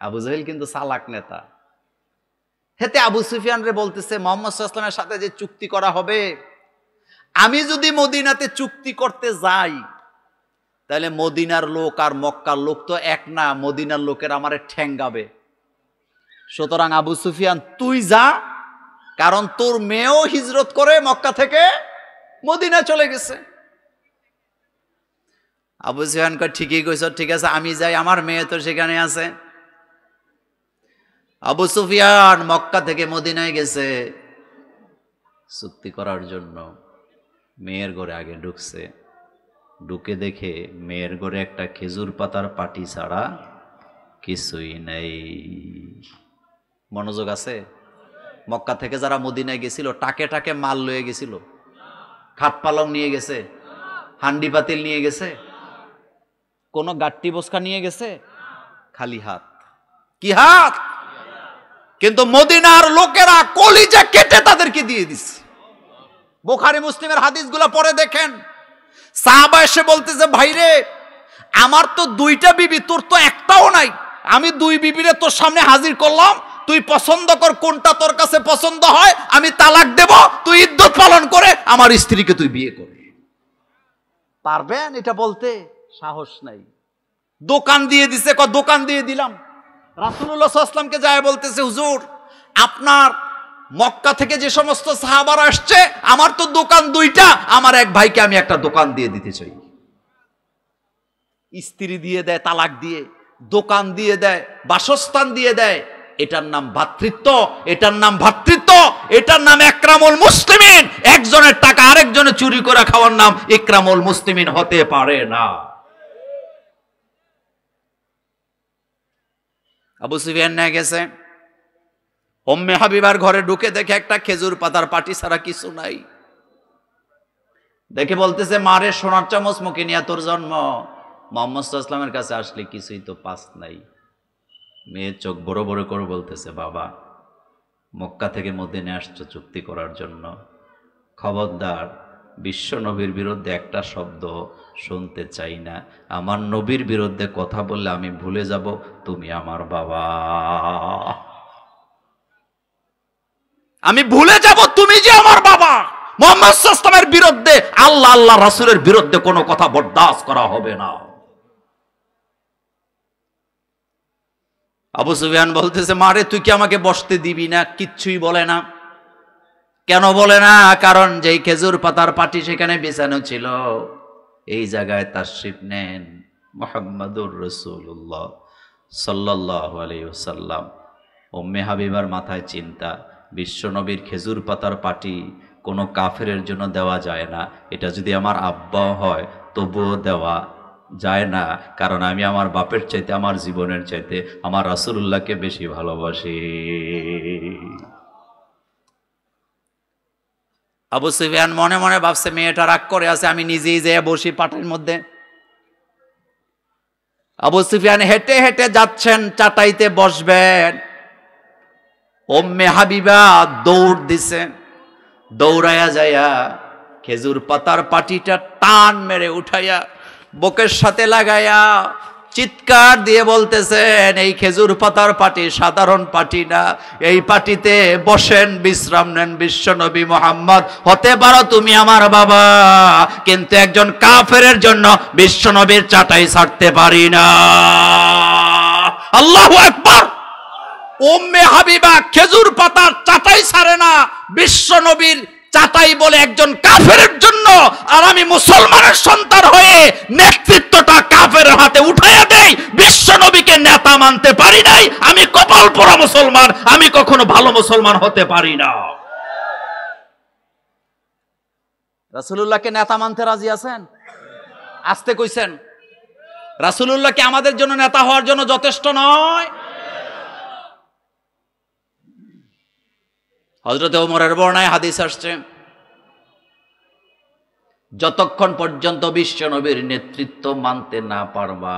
আবু জাহেল কিন্তু চালাক নেতা। হেতে আবু সুফিয়ান রে বলতেছে, মুহাম্মদ সাল্লাল্লাহু আলাইহি ওয়াসাল্লামের সাথে যে চুক্তি করা হবে, আমি যদি মদিনাতে চুক্তি করতে যাই তাহলে মদিনার লোক আর মক্কার লোক তো এক না, মদিনার লোকের আমারে ঠ্যাঙ্গাবে। সুতরাং আবু সুফিয়ান তুই যা, কারণ তোর মেয়েও হিজরত করে মক্কা থেকে মদিনা চলে গেছে। আবু সুফিয়ান কয় ঠিকই কইছ, ঠিক আছে আমি যাই, আমার মেয়ে তো সেখানে আছে। আবু সুফিয়ান মক্কা থেকে মদিনায় গেছে চুক্তি করার জন্য। মেয়ের ঘরে আগে ঢুকছে, ঢুকে দেখে মেয়ের ঘরে একটা খেজুর পাতার পাটি ছাড়া কিছুই নেই। মনোযোগ আছে? মক্কা থেকে যারা মদিনায় গেছিল টাকে টাকে মাল লয়ে গেছিল, খাট পালং নিয়ে গেছে, হান্ডি পাতিল নিয়ে গেছে, কোনো গাট্টি বস্কা নিয়ে গেছে? খালি হাত। কি হাত? কিন্তু মদিনার লোকেরা কলিজা কেটে তাদেরকে দিয়ে দিচ্ছে। বুখারী মুসলিমের হাদিসগুলো পড়ে দেখেন। সাহাবা এসে বলতেছে, ভাইরে আমার তো 2টা বিবি, তোর তো একটাও নাই। আমি 2 বিবিরে তোর সামনে হাজির করলাম, তুই পছন্দ কর কোনটা তোর কাছে পছন্দ হয়, আমি তালাক দেব, তুই ইদ্যত পালন করে আমার স্ত্রীকে তুই বিয়ে কর। পারবেন এটা বলতে? সাহস নাই। দোকান দিয়ে দিছে, দোকান দিয়ে দিলাম। রাসূলুল্লাহ সাল্লাল্লাহু আলাইহি ওয়াসাল্লামকে যায় বলতেছে, হুজুর আপনার মক্কা থেকে যে সমস্ত সাহাবারা আসছে, আমার তো দোকান 2টা, আমার এক ভাইকে আমি একটা দোকান দিয়ে দিতে চাই। স্ত্রী দিয়ে দেয় তালাক দিয়ে, দোকান দিয়ে দেয়, বাসস্থান দিয়ে দেয়। এটার নাম ভ্রাতৃত্ব, এটার নাম ভ্রাতৃত্ব, এটার নাম ইকরামুল মুসলিমিন। একজনের টাকা আরেকজনে চুরি করে খাওয়ার নাম ইকরামুল মুসলিমিন হতে পারে না। আবু সুফিয়ান নিয়ে গেছে, উম্মে হাবিবার ঘরে ঢুকে দেখে একটা খেজুর পাতার পাটি ছাড়া কিছু নাই। দেখে বলতেছে, মারে সোনার চামচ মুখে নিয়ে তোর জন্ম, মুহাম্মদ সাল্লাল্লাহু আলাইহি ওয়াসাল্লামের কাছে আসলে কিছুই তো পাস নাই। মেয়ের চোখ বড় বড় করে বলতেছে, বাবা মক্কা থেকে মদিনায় আসছো চুক্তি করার জন্য, খবরদার বিশ্ব নবীর বিরুদ্ধে একটা শব্দ শুনতে চাই না। আমার নবীর বিরুদ্ধে কথা বললে আমি ভুলে যাব তুমি আমার বাবা, আমি ভুলে যাব তুমি যে আমার বাবা। মুহাম্মদ সাল্লাল্লাহু আলাইহি ওয়াসাল্লামের বিরুদ্ধে, আল্লাহ আল্লাহ রাসূলের বিরুদ্ধে কোনো কথা বরদাস্ত করা হবে না। আবু সুফিয়ান বলতেছে, মারে তুই কি আমাকে বসতে দিবি না? কিচ্ছুই বলে না। কেন বলে না? কারণ যেই খেজুর পাতার পাটি সেখানে বিছানো ছিল, এই জায়গায় তাশরিফ নেন মুহাম্মাদুর রাসূলুল্লাহ সাল্লাল্লাহু আলাইহি ওয়াসাল্লাম। উম্মে হাবিবার মাথায় চিন্তা, বিশ্ব নবীর খেজুর পাতার পাটি কোনো কাফেরের জন্য দেওয়া যায় না। এটা যদি আমার আব্বা হয় তবুও দেওয়া যায় না, কারণ আমি আমার বাপের চাইতে, আমার জীবনের চাইতে আমার রাসূলুল্লাহকে বেশি ভালোবাসি। আবু সুফিয়ান মনে মনে ভাবছে, মেয়েটা রাগ করে আছে, আমি নিজেই যেয়ে বসি পাটের মধ্যে। আবু সুফিয়ান হেঁটে হেঁটে যাচ্ছেন, চাটাইতে বসবেন। উম্মে হাবিবা দৌড় দিছে, দৌড়াইয়া যাইয়া খেজুর পাতার পাটিটা টান মেরে উঠাইয়া বুকের সাথে লাগাইয়া চিৎকার দিয়ে বলতেছেন, এই খেজুর পাতার পাটি সাধারণ পাটি না, এই পাটিতে বসেন, বিশ্রাম নেন বিশ্বনবী মুহাম্মদ। হতে পারো তুমি আমার বাবা, কিন্তু একজন কাফেরের জন্য বিশ্বনবীর চাটাই ছাড়তে পারি না। আল্লাহু আকবার। উম্মে হাবিবা খেজুর পাতার চাটাই ছাড়ে না বিশ্বনবীর চাটাই বলে একজন কাফেরের জন্য, আর আমি মুসলমানের সন্তান হয়ে নেতৃত্বটা কাফেরের হাতে উঠাইয়া দেই। বিশ্বনবীকে নেতা মানতে পারি নাই, আমি কপাল পোড়া মুসলমান, আমি কখনো ভালো মুসলমান হতে পারি না। রাসূলুল্লাহকে নেতা মানতে রাজি আছেন? আসতে কইছেন। রাসূলুল্লাহ কি আমাদের জন্য নেতা হওয়ার জন্য যথেষ্ট নয়? হযরত ওমরের বর্ণনায় হাদিস আসছে, যতক্ষণ পর্যন্ত বিশ্বনবীর নেতৃত্ব মানতে না পারবা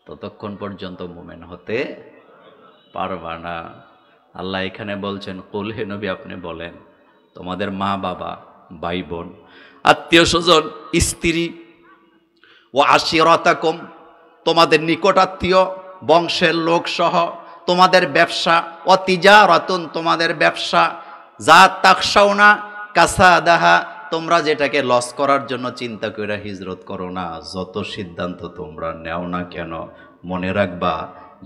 ততক্ষণ পর্যন্ত মুমিন হতে পারবা না। আল্লাহ এখানে বলছেন, কুল হে নবী আপনি বলেন, তোমাদের মা বাবা, ভাই বোন, আত্মীয় স্বজন, স্ত্রী, ও আশিরাতাকুম, তোমাদের নিকট আত্মীয়, বংশের লোক সহ, তোমাদের ব্যবসা, ও তিজারাতুন, তোমাদের ব্যবসা, যা তাখশাউনা কাসাদাহা, তোমরা যেটাকে লস করার জন্য চিন্তা করে হিজরত করো না, যত সিদ্ধান্ত তোমরা নেও না কেন, মনে রাখবা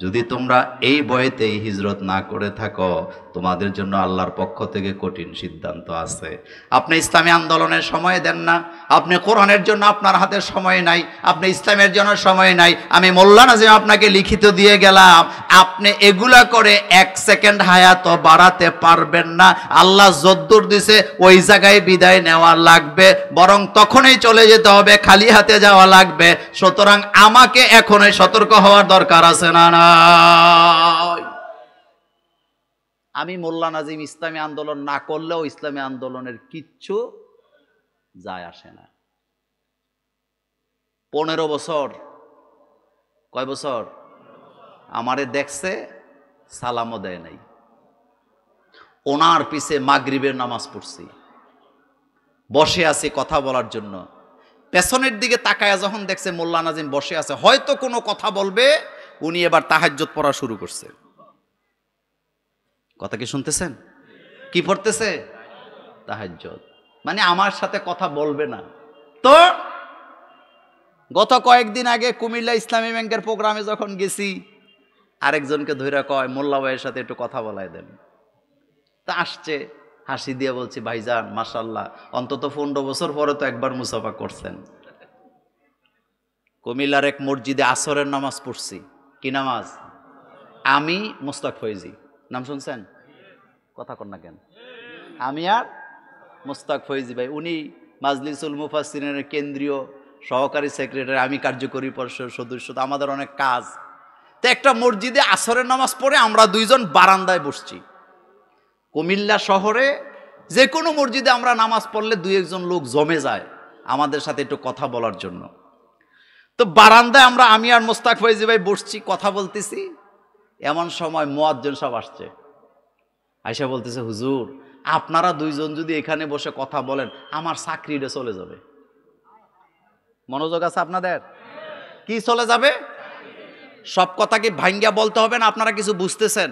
যদি তোমরা এই বয়েতে হিজরত না করে থাকো, তোমাদের জন্য আল্লাহর পক্ষ থেকে কঠিন সিদ্ধান্ত আছে। আপনি ইসলামী আন্দোলনের সময় দেন না, আপনি কোরআনের জন্য আপনার হাতে সময় নাই, আপনি ইসলামের জন্য সময় নাই, আমি মোল্লা নাজিম আপনাকে লিখিত দিয়ে গেলাম, আপনি এগুলা করে 1 সেকেন্ড হায়াত বাড়াতে পারবেন না। আল্লাহ যদ্দুর দিছে ওই জায়গায় বিদায় নেওয়া লাগবে, বরং তখনই চলে যেতে হবে, খালি হাতে যাওয়া লাগবে। সুতরাং আমাকে এখনই সতর্ক হওয়ার দরকার আছে না? আমি মোল্লা নাজিম ইসলামী আন্দোলন না করলেও ইসলামী আন্দোলনের কিচ্ছু যায় আসে না। 15 বছর, কয় বছর আমারে দেখছে, সালামও দেয় নাই। ওনার পিছে মাগরিবের নামাজ পড়ছি, বসে আছে কথা বলার জন্য। পেছনের দিকে তাকায়া যখন দেখছে মোল্লা নাজিম বসে আছে, হয়তো কোনো কথা বলবে, উনি এবার তাহাজ্জুদ পড়া শুরু করছে। কথা কি শুনতেছেন? কি পড়তেছে? তাহাজ্জুদ। মানে আমার সাথে কথা বলবে না। তো গত কয়েকদিন আগে কুমিল্লা ইসলামী ব্যাংকের প্রোগ্রামে যখন গেছি, আরেকজনকে ধইরা কয় মোল্লা ভাইয়ের সাথে একটু কথা বলাই দেন। তা আসছে, হাসি দিয়ে বলছি, ভাইজান মাশাআল্লাহ, অন্তত 15 বছর পরে তো একবার মুসাফা করছেন। কুমিল্লার এক মসজিদে আসরের নামাজ পড়ছি। কি নামাজ? আমি মুস্তাক ফৈজি, নাম শুনছেন? কথা কর না কেন? আমি আর মুস্তাক ফৈজি ভাই, উনি মাজলিসুল মুফাসসিরিনের কেন্দ্রীয় সহকারী সেক্রেটারি, আমি কার্যকরী পরিষদ সদস্য। তো আমাদের অনেক কাজ। তো একটা মসজিদে আসরের নামাজ পড়ে আমরা দুইজন বারান্দায় বসছি। কুমিল্লা শহরে যে কোনো মসজিদে আমরা নামাজ পড়লে 2-1 জন লোক জমে যায় আমাদের সাথে একটু কথা বলার জন্য। তো বারান্দায় আমরা, আমি আর মুস্তাক ফৈজি ভাই বসছি, কথা বলতেছি। এমন সময় মুয়াজ্জিন সাহেব আসছে। আয়সা বলতেছে, হুজুর আপনারা দুইজন যদি এখানে বসে কথা বলেন আমার চাকরিটা চলে যাবে। মনোযোগ আছে আপনাদের? কি চলে যাবে? সব কথা কি ভাঙ্গা বলতে হবে না? আপনারা কিছু বুঝতেছেন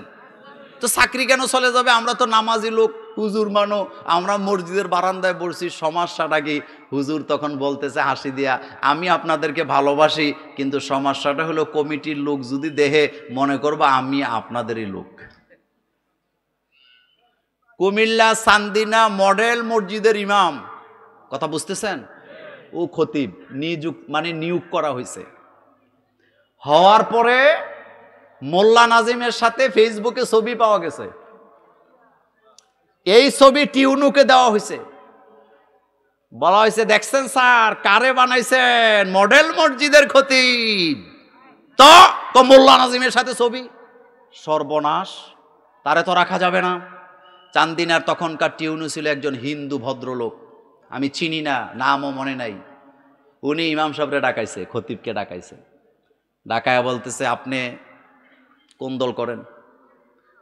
তো? চাকরি কেন চলে যাবে? আমরা তো নামাজি লোক, হুজুর মানো, আমরা মসজিদের বারান্দায় বসছি, সমস্যাটা কি? হুজুর তখন বলতেছে হাসি দিয়া, আমি আপনাদেরকে ভালোবাসি, কিন্তু সমস্যাটা হলো কমিটির লোক যদি দেহে মনে করবো আমি আপনাদেরই লোক। কুমিল্লা চান্দিনা মডেল মসজিদের ইমাম, কথা বুঝতেছেন? ও খতিব নিয়োগ করা হয়েছে। হওয়ার পরে মোল্লা নাজিমের সাথে ফেসবুকে ছবি পাওয়া গেছে। এই ছবি টিউনুকে দেওয়া হয়েছে। বলা হয়েছে, দেখছেন স্যার কারে বানাইছেন? মডেল মসজিদের খতিব। তো মোল্লা নাজিমের সাথে ছবি। সর্বনাশ, তারে তো রাখা যাবে না। চান্দিনার তখনকার টিউনু ছিল একজন হিন্দু ভদ্রলোক, আমি চিনি না, নামও মনে নাই। উনি ইমাম সাহেবরে ডাকাইছে, খতিবকে ডাকাইছে। ডাকায়া বলতেছে, আপনি কোন দল করেন?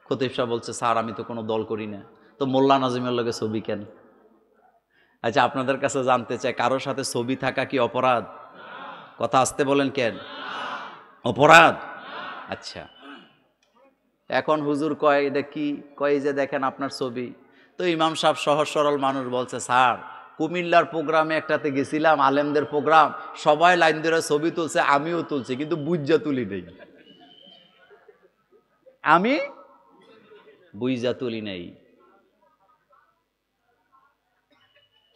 খতিব সাহেব বলছে, স্যার আমি তো কোনো দল করি না। তো মোল্লা নাজিমের লগে ছবি কেন? আচ্ছা আপনাদের কাছে জানতে চাই, কারোর সাথে ছবি থাকা কি অপরাধ? কথা আসতে বলেন, কেন অপরাধ? আচ্ছা, এখন হুজুর কয় এটা কি? কয় যে দেখেন আপনার ছবি। তো ইমাম সাহেব সহজ সরল মানুষ বলছে, স্যার কুমিল্লার প্রোগ্রামে একটাতে গেছিলাম, আলেমদের প্রোগ্রাম, সবাই লাইন ধরে ছবি তুলছে, আমিও তুলছি, কিন্তু বুঝা তুলি নেই। আমি বুঝা তুলি নেই।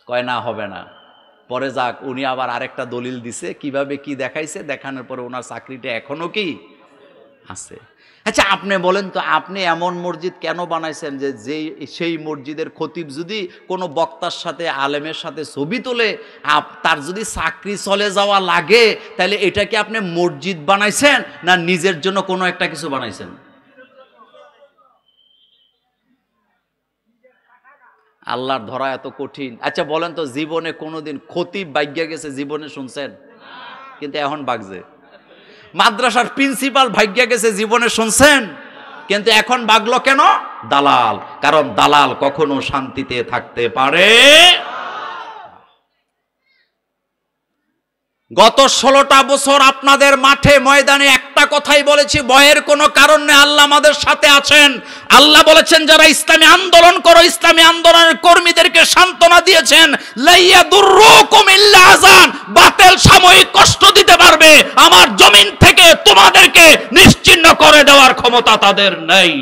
কয় না, হবে না। পরে যাক, উনি আবার আরেকটা দলিল দিছে, কিভাবে কি দেখাইছে, দেখানোর পরে ওনার চাকরিটা এখনো কি আছে। আচ্ছা আপনি বলেন তো, আপনি এমন মসজিদ কেন বানাইছেন যে সেই মসজিদের খতিব যদি কোনো বক্তার সাথে, আলেমের সাথে ছবি তোলে, তার যদি চাকরি চলে যাওয়া লাগে, তাহলে এটা কি আপনি মসজিদ বানাইছেন না নিজের জন্য কোনো একটা কিছু বানাইছেন? আল্লাহর ধরা এত কঠিন। আচ্ছা বলেন তো, জীবনে কোনোদিন খতিব ভাগ্যা গেছে জীবনে শুনছেন? কিন্তু এখন বাগছে। মাদ্রাসার প্রিন্সিপাল ভাগ্যা গেছে জীবনে শুনছেন? কিন্তু এখন বাগলো কেন? দালাল। কারণ দালাল কখনো শান্তিতে থাকতে পারে। গত 16টা বছর আপনাদের মাঠে ময়দানে একটা কথাই বলেছি, ভয়ের কোনো কারণ নেই, আল্লাহ আমাদের সাথে আছেন। আল্লাহ বলেছেন, যারা ইসলামী আন্দোলন করো, ইসলামী আন্দোলনের কর্মীদেরকে সান্ত্বনা দিয়েছেন, লাইয়াদুররুকুম ইল্লা আযান, বাতিল সাময়িক কষ্ট দিতে পারবে, আমার জমিন থেকে তোমাদেরকে নিশ্চিহ্ন করে দেওয়ার ক্ষমতা তাদের নেই।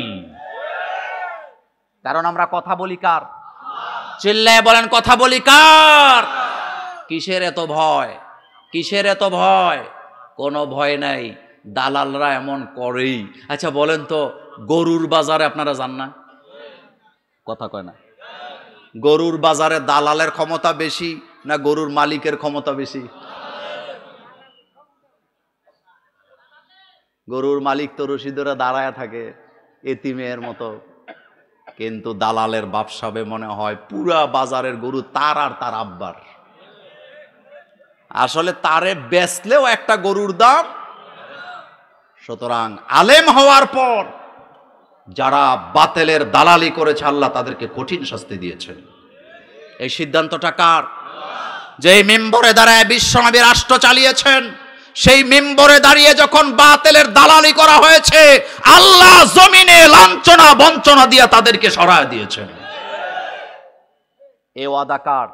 কারণ আমরা কথা বলি কার? চিল্লায় বলেন, কথা বলি কার? কিসের এত ভয়? কিসের এত ভয়? কোনো ভয় নাই, দালালরা এমন করেই। আচ্ছা বলেন তো, গরুর বাজারে আপনারা যান না? কথা কয় না? গরুর বাজারে দালালের ক্ষমতা বেশি না গরুর মালিকের ক্ষমতা বেশি? গরুর মালিক তো রশি ধরে দাঁড়ায় থাকে এতিমের মতো, কিন্তু দালালের ব্যবসাবে মনে হয় পুরা বাজারের গরু তার আর তার আব্বার। আসলে তারে বেচলেও একটা গরুর দাম। সুতরাং আলেম হওয়ার পর যারা বাতিলের দালালি করেছে, আল্লাহ তাদেরকে কঠিন শাস্তি দিয়েছেন। এই সিদ্ধান্তটা কার? যে মেম্বরে দাঁড়ায় বিশ্বনবী রাষ্ট্র চালিয়েছেন, সেই মেম্বরে দাঁড়িয়ে যখন বাতিলের দালালি করা হয়েছে, আল্লাহ জমিনে লাঞ্ছনা বঞ্চনা দিয়ে তাদেরকে সরায় দিয়েছেন। এ ওয়াদা কার?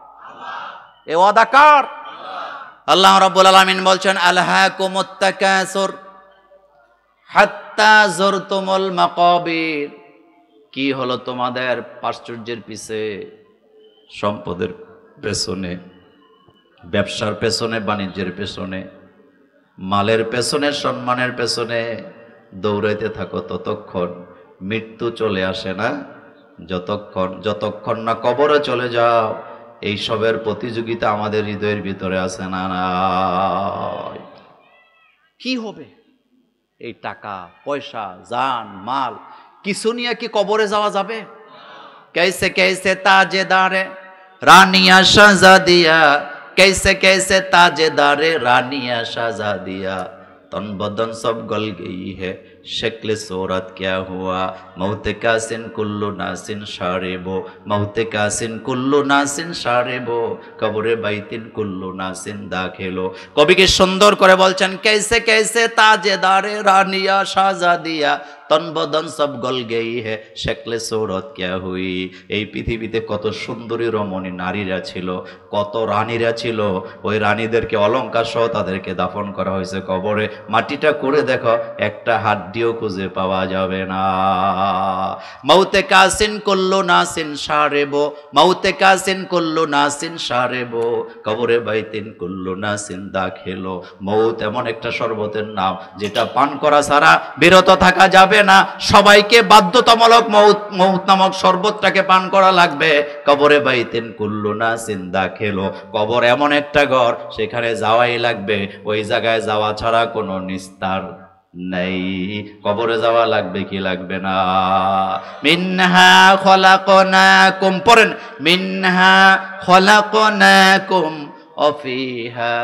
এ ওয়াদা কার? আল্লাহ রাব্বুল আলামিন বলছেন, আলহাকুমুত তাকাসুর হাত্তা যুরতুমুল মাকাবির। কি হলো তোমাদের? প্রাচুর্যের পিছে, সম্পদের পেছনে, ব্যবসার পেছনে, বাণিজ্যের পেছনে, মালের পেছনে, সম্মানের পেছনে দৌড়াইতে থাকো ততক্ষণ মৃত্যু চলে আসে না। যতক্ষণ না কবরে চলে যাও, এই সবের প্রতিযোগিতা আমাদের হৃদয়ের ভিতরে আছে না? কি হবে? এই টাকা পয়সা, জান মাল কিছু নিয়ে কি কবরে যাওয়া যাবে? कैसे कैसे ताजेदारे रानिया शहजादिया, कैसे कैसे ताजेदारे रानिया शहजादिया, तन बदन सब गल गई है शक्ल सूरत क्या हुआ मौत का सिन कुल्लु नासिन शारिबो मौत का सिन कुल्लु नासिन शारिबो कब्रे बैतिन कुल्लु नासिन दाखिलो। कवि के सुंदर करे बोलছেন कैसे कैसे ताजेदारे रानिया शाहजादिया तन बदन सब गल गई है शक्ल सूरत क्या हुई। এই পৃথিবীতে কত সুন্দরী রমণী নারীরা ছিল, কত রানীরা ছিল, ওই রানীদেরকে অলংকার সহ তাদেরকে দাফন করা হয়েছে কবরে। মাটিটা করে দেখো একটা হাড্ডিও খুঁজে পাওয়া যাবে না। মৌতে কাসিন কুল্লু নাসিন শারেবো মৌতে কাসিন কুল্লু নাসিন শারেবো কবরে বাইতিন কুল্লু নাসিন দাখিলো। মৌত এমন একটা শরবতের নাম যেটা পান করা ছাড়া বিরত থাকা যাবে না, সবাইকে বাধ্যতামূলক মৌত নামক শরবতটাকে পান করা লাগবে। কবরে বাইতিন কুল্লু নাসিন দাখিলো, কবর এমন একটা ঘর সেখানে যাওয়াই লাগবে, ওই জায়গায় যাওয়া ছাড়া কোনো নিস্তার নেই। কবরে যাওয়া লাগবে কি লাগবে না? মিনহা খলাকনাকুম, পড়েন মিনহা খলাকনাকুম ওয়া ফিহা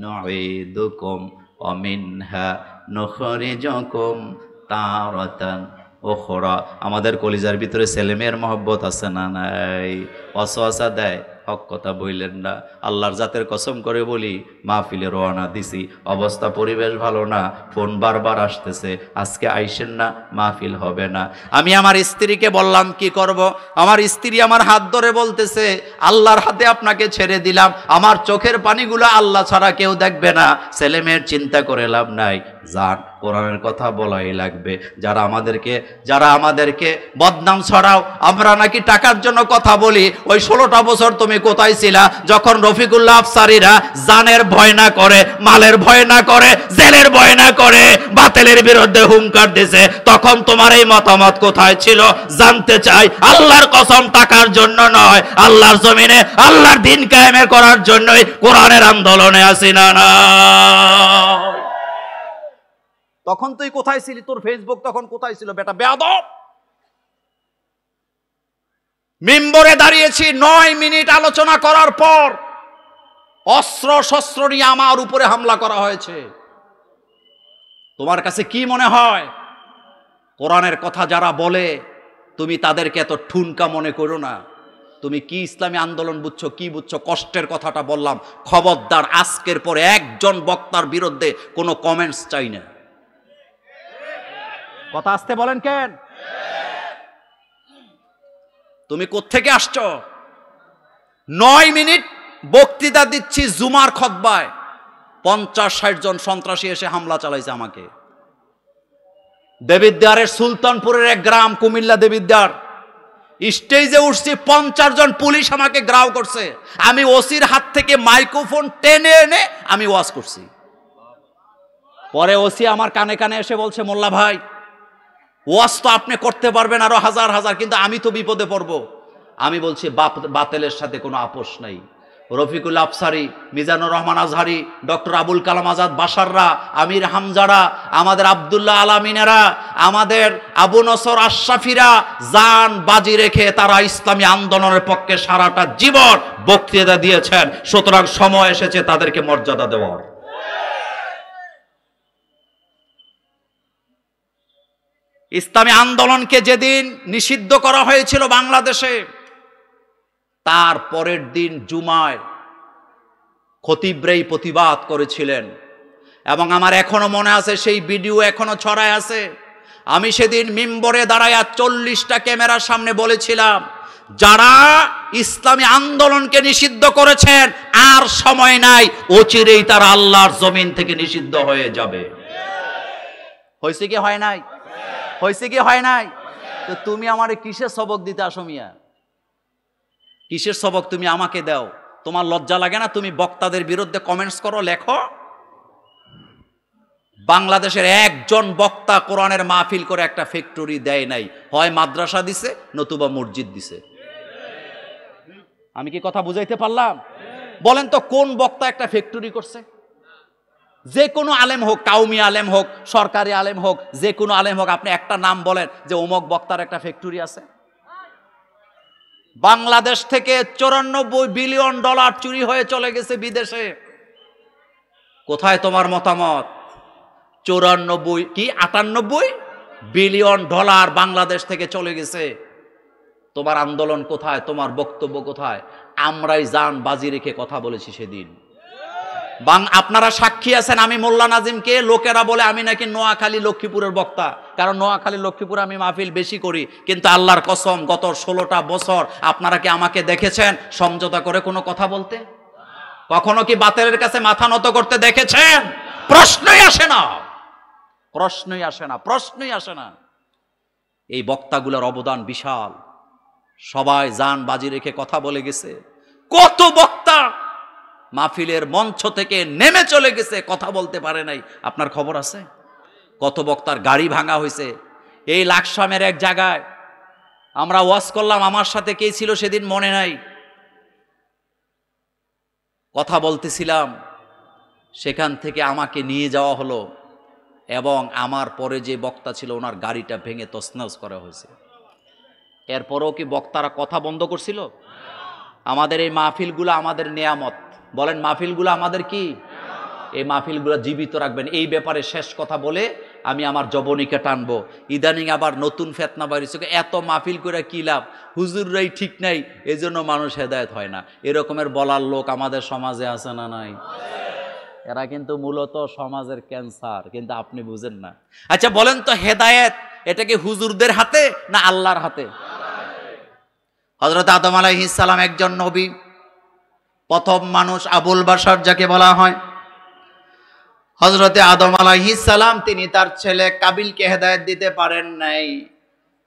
নুঈদুকুম ওয়া মিনহা নুখরিজুকুম তারাতান উখরা। আমাদের কলিজার ভিতরে ছেলেমেয়ের মহব্বত আছে না নাই? ওয়াসওয়াসা দেয়, হক কথা বললেন না। আল্লাহর জাতের কসম করে বলি, মাহফিলে রওনা দিছি, অবস্থা পরিবেশ ভালো না, ফোন বারবার আসতেছে, আজকে আইসেন না, মাহফিল হবে না। আমি আমার স্ত্রীকে বললাম কি করব, আমার স্ত্রী আমার হাত ধরে বলতেছে আল্লাহর হাতে আপনাকে ছেড়ে দিলাম, আমার চোখের পানিগুলো আল্লাহ ছাড়া কেউ দেখবে না, ছেলে মেয়ের চিন্তা করে লাভ নাই, যান কোরআনের কথা বলাই লাগবে। যারা আমাদেরকে বদনাম ছড়াও, আমরা নাকি টাকার জন্য কথা বলি, ওই 16টা বছর তুমি কোথায় ছিলা যখন রফিকুল্লাহ আফসারীরা জানের ভয় না করে, মালের ভয় না করে, জেলের ভয় না করে বাতিলের বিরুদ্ধে হুঙ্কার দিয়েছে, তখন তোমার এই মতামত কোথায় ছিল জানতে চাই। আল্লাহর কসম টাকার জন্য নয়, আল্লাহর জমিনে আল্লাহর দিন কায়েমের করার জন্যই কোরআনের আন্দোলনে আছি না না। তখন তুই কোথায় ছিলি? তোর ফেসবুক তখন কোথায় ছিল বেটা বেয়াদব? মিম্বরে দাঁড়িয়েছি 9 মিনিট আলোচনা করার পর অস্ত্র শস্ত্র নিয়ে আমার উপরে হামলা করা হয়েছে। তোমার কাছে কি মনে হয়? কোরআনের কথা যারা বলে তুমি তাদেরকে এত ঠুনকা মনে করো না। তুমি কি ইসলামী আন্দোলন বুঝছো, কি বুঝছো? কষ্টের কথাটা বললাম, খবরদার আজকের পরে একজন বক্তার বিরুদ্ধে কোনো কমেন্টস চাই না। কথা আসতে বলেন কেন? তুমি কোত্থেকে আসছো? 9 মিনিট বক্তৃতা দিচ্ছি জুমার খুতবায়, 50-60 জন সন্ত্রাসী এসে হামলা চালাইছে আমাকে। দেবিদ্বারের সুলতানপুরের এক গ্রাম, কুমিল্লা দেবিদ্বার, স্টেজে উঠছি, 50 জন পুলিশ আমাকে গ্রাউ করছে। আমি ওসির হাত থেকে মাইক্রোফোন টেনে এনে আমি ওয়াজ করছি। পরে ওসি আমার কানে কানে এসে বলছে, মোল্লা ভাই ওয়াজ তো আপনি করতে পারবেন আরো হাজার হাজার, কিন্তু আমি তো বিপদে পড়বো। আমি বলছি বাতিলের সাথে কোনো আপোষ নাই। রফিকুল্লাহ আফসারী, মিজানুর রহমান আজহারি, ডক্টর আবুল কালাম আজাদ বাশাররা, আমির হামজারা, আমাদের আব্দুল্লাহ আলামিনেরা, আমাদের আবু নসর আশরাফিরা জান বাজি রেখে তারা ইসলামী আন্দোলনের পক্ষে সারাটা জীবন বক্তৃতা দিয়েছেন। সুতরাং সময় এসেছে তাদেরকে মর্যাদা দেওয়ার। ইসলামী আন্দোলনকে যেদিন নিষিদ্ধ করা হয়েছিল বাংলাদেশে, তার পরের দিন জুমায় খতিবরাই প্রতিবাদ করেছিলেন, এবং আমার এখনো মনে আছে, সেই ভিডিও এখনো ছড়ায় আছে। আমি সেদিন মিম্বরে দাঁড়ায়া 40টা ক্যামেরার সামনে বলেছিলাম, যারা ইসলামী আন্দোলনকে নিষিদ্ধ করেছেন আর সময় নাই, অচিরেই তারা আল্লাহর জমিন থেকে নিষিদ্ধ হয়ে যাবে। হয়েছে কি হয় নাই? হয়েছে কি হয় নাই? তো তুমি আমারে কিসের সবক দিতে আসো মিয়া? কিসের সবক তুমি আমাকে দাও? তোমার লজ্জা লাগে না? তুমি বক্তাদের বিরুদ্ধে কমেন্টস করো, লেখো। বাংলাদেশের একজন বক্তা কোরআনের মাহফিল করে একটা ফ্যাক্টরি দেয় নাই, হয় মাদ্রাসা দিছে নতুবা মসজিদ দিছে। আমি কি কথা বুঝাইতে পারলাম? বলেন তো কোন বক্তা একটা ফ্যাক্টরি করছে? যে কোনো আলেম হোক, কাউমি আলেম হোক, সরকারি আলেম হোক, যে কোনো আলেম হোক, আপনি একটা নাম বলেন যে অমুক বক্তার একটা ফ্যাক্টরি আছে। বাংলাদেশ থেকে 94 বিলিয়ন ডলার চুরি হয়ে চলে গেছে বিদেশে। কোথায় তোমার মতামত? 98 বিলিয়ন ডলার বাংলাদেশ থেকে চলে গেছে। তোমার আন্দোলন কোথায়? তোমার বক্তব্য কোথায়? আমরাই জান বাজি রেখে কথা বলেছি সেদিন। আপনারা সাক্ষী আছেন। আমি মোল্লা নাজিমকে লোকেরা বলে আমি নাকি নোয়াখালী লক্ষ্মীপুরের বক্তা, কারণ নোয়াখালী লক্ষ্মীপুরে আমি মাহফিল বেশি করি। কিন্তু আল্লাহর কসম, গত 16টা বছর আপনারা কি আমাকে দেখেছেন সমঝোতা করে কোনো কথা বলতে? কখনো কি বাতিলের কাছে মাথা নত করতে দেখেছেন? প্রশ্নই আসে না, প্রশ্নই আসে না, প্রশ্নই আসে না। এই বক্তাগুলোর অবদান বিশাল। সবাই জান বাজি রেখে কথা বলে গেছে। কত বক্তা মাহফিলের মঞ্চ থেকে নেমে চলে গেছে, কথা বলতে পারে নাই। আপনার খবর আছে? কত বক্তার গাড়ি ভাঙা হয়েছে। এই লাকসামের এক জায়গায় আমরা ওয়াজ করলাম, আমার সাথে কে ছিল সেদিন মনে নাই, কথা বলতেছিলাম, সেখান থেকে আমাকে নিয়ে যাওয়া হলো এবং আমার পরে যে বক্তা ছিল ওনার গাড়িটা ভেঙে তছনছ করা হয়েছে। এরপরও কি বক্তারা কথা বন্ধ করছিল? আমাদের এই মাহফিলগুলো আমাদের নেয়ামত। বলেন, মাহফিলগুলো আমাদের কি? এই মাহফিলগুলো জীবিত রাখবেন। এই ব্যাপারে শেষ কথা বলে আমি আমার জবনিকে টানবো। ইদানিং আবার নতুন ফেতনা বাইরেছে, এত মাহফিল করে কি লাভ, হুজুররাই ঠিক নাই, এজন্য মানুষ হেদায়েত হয় না। এরকমের বলার লোক আমাদের সমাজে আছে না নাই? এরা কিন্তু মূলত সমাজের ক্যান্সার, কিন্তু আপনি বুঝেন না। আচ্ছা বলেন তো, হেদায়েত এটা কি হুজুরদের হাতে না আল্লাহর হাতে? হযরত আদম আলাইহিস সালাম একজন নবী, প্রথম মানুষ, আবুল বাশার যাকে বলা হয়। হযরতে আদম আলাইহিস সালাম তিনি তার ছেলে কাবিলকে হেদায়েত দিতে পারেন নাই।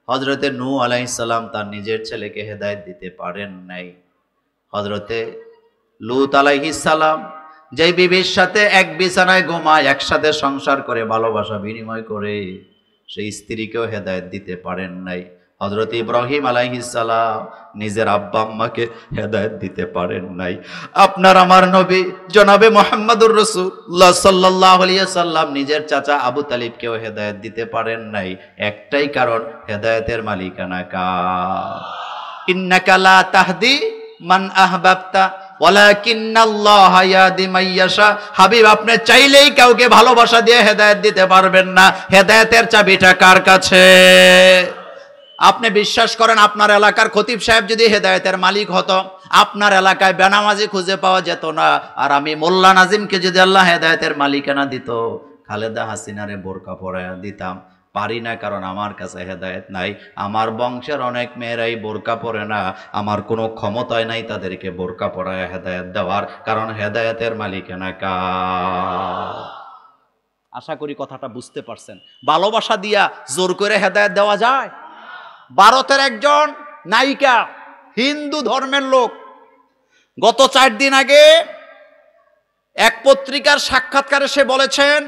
হযরতে নূহ আলাইহিস সালাম তার নিজের ছেলেকে হেদায়েত দিতে পারেন নাই। হযরতে লূত আলাইহিস সালাম যেই বিবির সাথে এক বিছানায় ঘুমায়, একসাথে সংসার করে, ভালোবাসা বিনিময় করে, সেই স্ত্রীকেও হেদায়েত দিতে পারেন নাই। হযরত ইব্রাহিম আলাইহিস সালাম নিজের আব্বা আম্মাকে হেদায়েত দিতে পারেন নাই। আপনার আমার নবী জনাবে মুহাম্মদুর রাসূলুল্লাহ সাল্লাল্লাহু আলাইহি ওয়াসাল্লাম নিজের চাচা আবু তালিবকেও হেদায়েত দিতে পারেন নাই। একটাই কারণ, হেদায়েতের মালিকানা কার? ইন্নাকা লা তাহদি মান আহবাবতা ওয়ালাকিন্নাল্লাহা ইয়াহদি মান ইয়াশা। হাবিব, আপনি চাইলেই কাউকে ভালোবাসা দিয়ে হেদায়েত দিতে পারবেন না। হেদায়েতের চাবিটা কার কাছে? আপনি বিশ্বাস করেন, আপনার এলাকার খতিব সাহেব যদি হেদায়েতের মালিক হতো, আপনার এলাকায় বেনামাজি খুঁজে পাওয়া যেত না। আর আমি মোল্লা নাজিমকে যদি আল্লাহ হেদায়েতের মালিকানা দিত, খালেদা হাসিনারে বোরকা পরায়া দিতাম। পারি না, কারণ আমার কাছে হেদায়েত নাই। আমার বংশের অনেক মেয়েরাই বোরকা পরে না, আমার কোনো ক্ষমতায় নাই তাদেরকে বোরকা পরায়া হেদায়েত দেওয়ার, কারণ হেদায়েতের মালিকানা কার? আশা করি কথাটা বুঝতে পারছেন। ভালোবাসা দিয়া জোর করে হেদায়েত দেওয়া যায়? ভারতের একজন নায়িকা, হিন্দু ধর্মের লোক, গত 4 দিন আগে এক পত্রিকার সাক্ষাৎকারে সে বলেছেন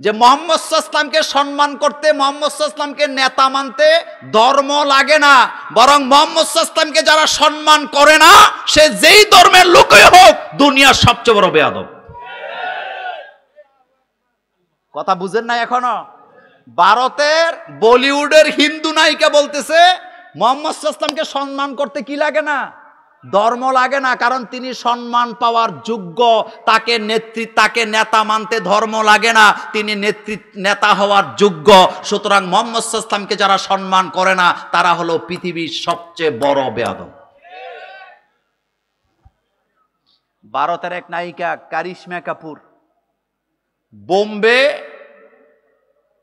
যে মুহাম্মদ সাল্লাল্লাহু আলাইহি ওয়াসাল্লামকে সম্মান করতে, মুহাম্মদ সাল্লাল্লাহু আলাইহি ওয়াসাল্লামকে নেতা মানতে ধর্ম লাগে না, বরং মুহাম্মদ সাল্লাল্লাহু আলাইহি ওয়াসাল্লামকে যারা সম্মান করে না, সে যেই ধর্মের লোকই হোক, দুনিয়ার সবচেয়ে বড় বেয়াদব। কথা বুঝেন না এখনো? ভারতের বলিউডের হিন্দু নায়িকা বলতেছে মুহাম্মদ সাল্লাল্লাহু আলাইহি ওয়াসাল্লামকে সম্মান করতে কি লাগে না? ধর্ম লাগে না, কারণ তিনি সম্মান পাওয়ার যোগ্য। তাকে নেতা মানতে ধর্ম লাগে না, তিনি নেতা হওয়ার যোগ্য। সুতরাং মুহাম্মদ সাল্লাল্লাহু আলাইহি ওয়াসাল্লামকে যারা সম্মান করে না, তারা হলো পৃথিবীর সবচেয়ে বড় বেয়াদব। ভারতের এক নায়িকা কারিশমা কাপুর বোম্বে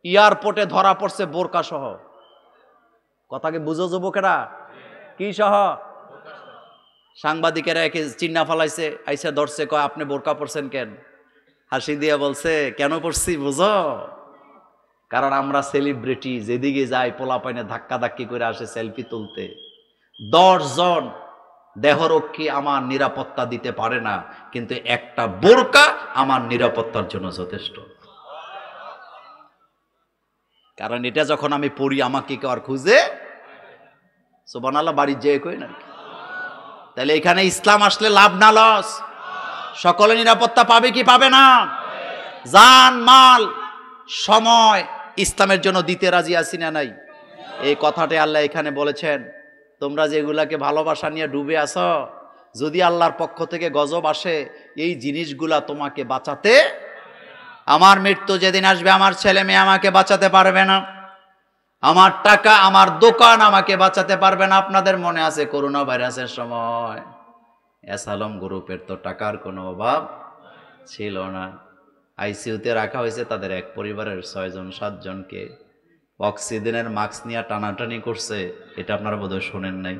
এয়ারপোর্টে ধরা পড়ছে বোরকা সহ। কথাকে বুঝো যুবকেরা, কি সহ? সাংবাদিকেরা একে চিন্না ফালাইছে, আইসা ধরছে, কয় আপনি বোরকা পরছেন কেন? হাসি দিয়া বলছে, কেন পরছি বুঝো? কারণ আমরা সেলিব্রিটি, যেদিকে যাই পোলাপাইনে ধাক্কা ধাক্কি করে আসে সেলফি তুলতে। 10 জন দেহরক্ষী আমার নিরাপত্তা দিতে পারে না, কিন্তু একটা বোরকা আমার নিরাপত্তার জন্য যথেষ্ট। কারণ এটা যখন আমি পড়ি, আমাকে কেউ আর খুঁজে সুবহানাল্লাহ বাড়ির যেয়ে কই না। তাহলে এখানে ইসলাম আসলে লাভ না লস? সকলে নিরাপত্তা পাবে কি পাবে না? জান মাল সময় ইসলামের জন্য দিতে রাজি আছি না নাই? এই কথাটা আল্লাহ এখানে বলেছেন, তোমরা যেগুলাকে ভালোবাসা নিয়ে ডুবে আছো, যদি আল্লাহর পক্ষ থেকে গজব আসে, এই জিনিসগুলা তোমাকে বাঁচাতে। আমার মৃত্যু যেদিন আসবে আমার ছেলে মেয়ে আমাকে বাঁচাতে পারবে না, আমার টাকা আমার দোকান আমাকে বাঁচাতে পারবে না। আপনাদের মনে আছে করোনা ভাইরাসের সময় এসালম গ্রুপের তো টাকার কোনো অভাব ছিল না। আইসিইউতে রাখা হয়েছে তাদের এক পরিবারের 6 জন 7 জনকে, অক্সিজেনের মাস্ক নিয়ে টানাটানি করছে। এটা আপনারা বোধহয় শোনেন নাই,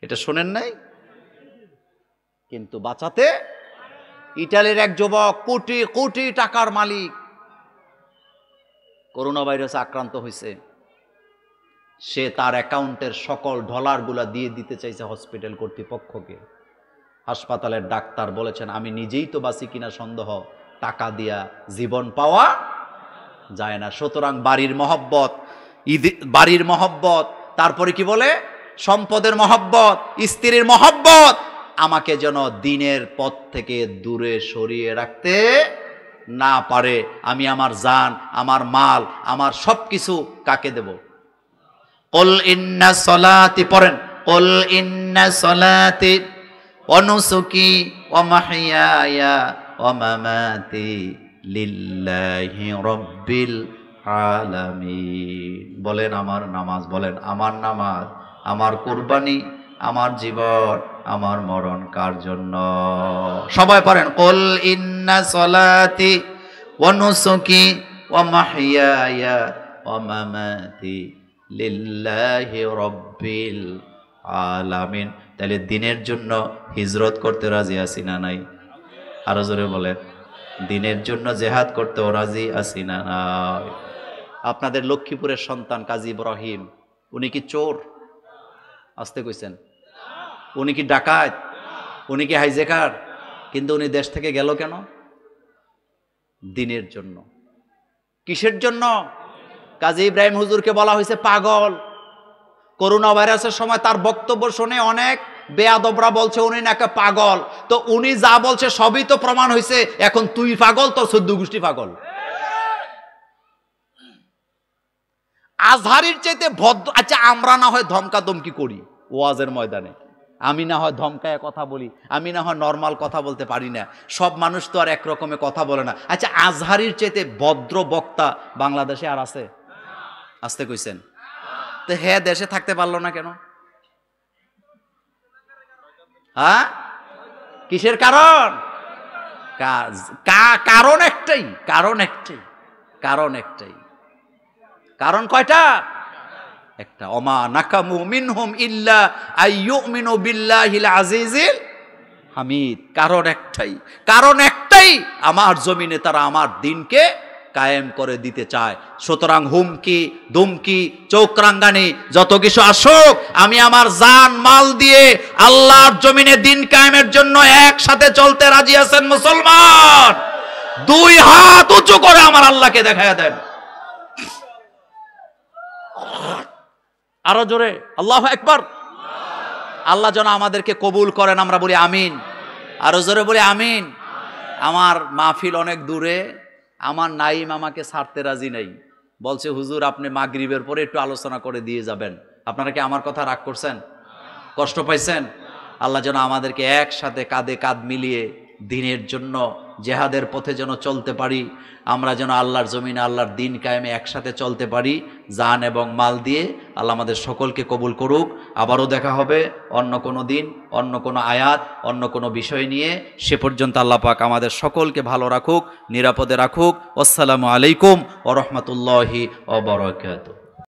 এটা শোনেন নাই। কিন্তু বাঁচাতে ইটালির এক যুবক কোটি কোটি টাকার মালিক করোনা ভাইরাসে আক্রান্ত হয়েছে। সে তার অ্যাকাউন্টের সকল ডলারগুলা দিয়ে দিতে চাইছে হসপিটাল কর্তৃপক্ষকে। হাসপাতালের ডাক্তার বলেছেন আমি নিজেই তো বাঁচি কিনা সন্দেহ, টাকা দিয়া জীবন পাওয়া যায় না। সুতরাং বাড়ির মহব্বত, বাড়ির মহব্বত, তারপরে কি বলে সম্পদের মহব্বত, স্ত্রীর মহব্বত আমাকে যেন দিনের পথ থেকে দূরে সরিয়ে রাখতে না পারে। আমি আমার জান, আমার মাল, আমার সবকিছু কাকে দেব? কুল ইন্না সলাতি, পড়েন, কুল ইন্না সলাতি ওয়া নুসুকি ওয়া মাহইয়ায়া ওয়া মামাতি লিল্লাহি রাব্বিল আলামিন। বলেন আমার নামাজ, বলেন আমার নামাজ, আমার কুরবানি, আমার জীবন, আমার মরণ কার জন্য? সবাই পড়েন, কুল ইন্না সলাতি ওয়া নুসুকি ওয়া মাহইয়ায়া ওয়া মামাতি লিল্লাহি রাব্বিল আলামিন। তাহলে দিনের জন্য হিজরত করতে রাজি আছি না নাই? আরো জোরে বলেন, দিনের জন্য জেহাদ করতেও রাজি আছি না নাই? আপনাদের লক্ষ্মীপুরের সন্তান কাজী ইব্রাহিম, উনি কি চোর? আসতে কইছেন। উনি কি ডাকাত? উনি কি হাইজেকার? কিন্তু উনি দেশ থেকে গেল কেন? দিনের জন্য। কিসের জন্য? কাজী ইব্রাহিম হুজুরকে বলা হয়েছে পাগল। করোনা ভাইরাসের সময় তার বক্তব্য শুনে অনেক বেয়াদবরা বলছে উনি নাকি পাগল। তো উনি যা বলছে সবই তো প্রমাণ হয়েছে। এখন তুই পাগল, তোর 14 গোষ্ঠী পাগল। আজহারির চাইতে ভদ্র। আচ্ছা, আমরা না হয় ধমকা ধমকি করি ওয়াজের ময়দানে, আমি না হয় ধমকায় কথা বলি, আমি না হয় নর্মাল কথা বলতে পারি না, সব মানুষ তো আর এক রকমের কথা বলে না। আচ্ছা, আজহারির চাইতে ভদ্র বক্তা বাংলাদেশে আর আছে? আসতে কইছেন। তো হ্যাঁ, দেশে থাকতে পারলো না কেন? হ্যাঁ, কিসের কারণ? কারণ একটাই, কারণ একটাই, কারণ একটাই। কারণ কয়টা? একটা। ওমা নাকামু মিনহুম ইল্লা আইয়ুমিনু বিল্লাহিল আজিজিল হামিদ। কারণ একটাই, কারণ একটাই, আমার জমিনে তারা আমার দিনকে কায়েম করে দিতে চায়। সুতরাং হুমকি দুমকি চৌকরাঙ্গানি যত কিছু আসুক, আমি আমার জান মাল দিয়ে আল্লাহর জমিনে দিন কায়েমের জন্য একসাথে চলতে রাজি আছেন মুসলমান? 2 হাত উঁচু করে আমার আল্লাহকে দেখায় দেন। আরো জোরে আল্লাহু আকবার। আল্লাহ যেন আমাদেরকে কবুল করেন, আমরা বলি আমিন। আরো জোরে বলি আমিন। আমার মাহফিল অনেক দূরে, আমার নাইম আমাকে ছাড়তে রাজি নাই, বলছে হুজুর আপনি মাগরিবের পরে একটু আলোচনা করে দিয়ে যাবেন। আপনারা কি আমার কথা রাগ করছেন? কষ্ট পাইছেন? আল্লাহ যেন আমাদেরকে একসাথে কাঁধে কাঁধ মিলিয়ে দিনের জন্য জেহাদের পথে যেন চলতে পারি, আমরা যেন আল্লাহর জমিনে আল্লাহর দিন কায়েমে একসাথে চলতে পারি জান এবং মাল দিয়ে। আল্লাহ আমাদের সকলকে কবুল করুক। আবারও দেখা হবে অন্য কোনো দিন, অন্য কোনো আয়াত, অন্য কোনো বিষয় নিয়ে। সে পর্যন্ত আল্লাহ পাক আমাদের সকলকে ভালো রাখুক, নিরাপদে রাখুক। আসসালামু আলাইকুম ওয়া রাহমাতুল্লাহি ওয়া বারাকাতুহু।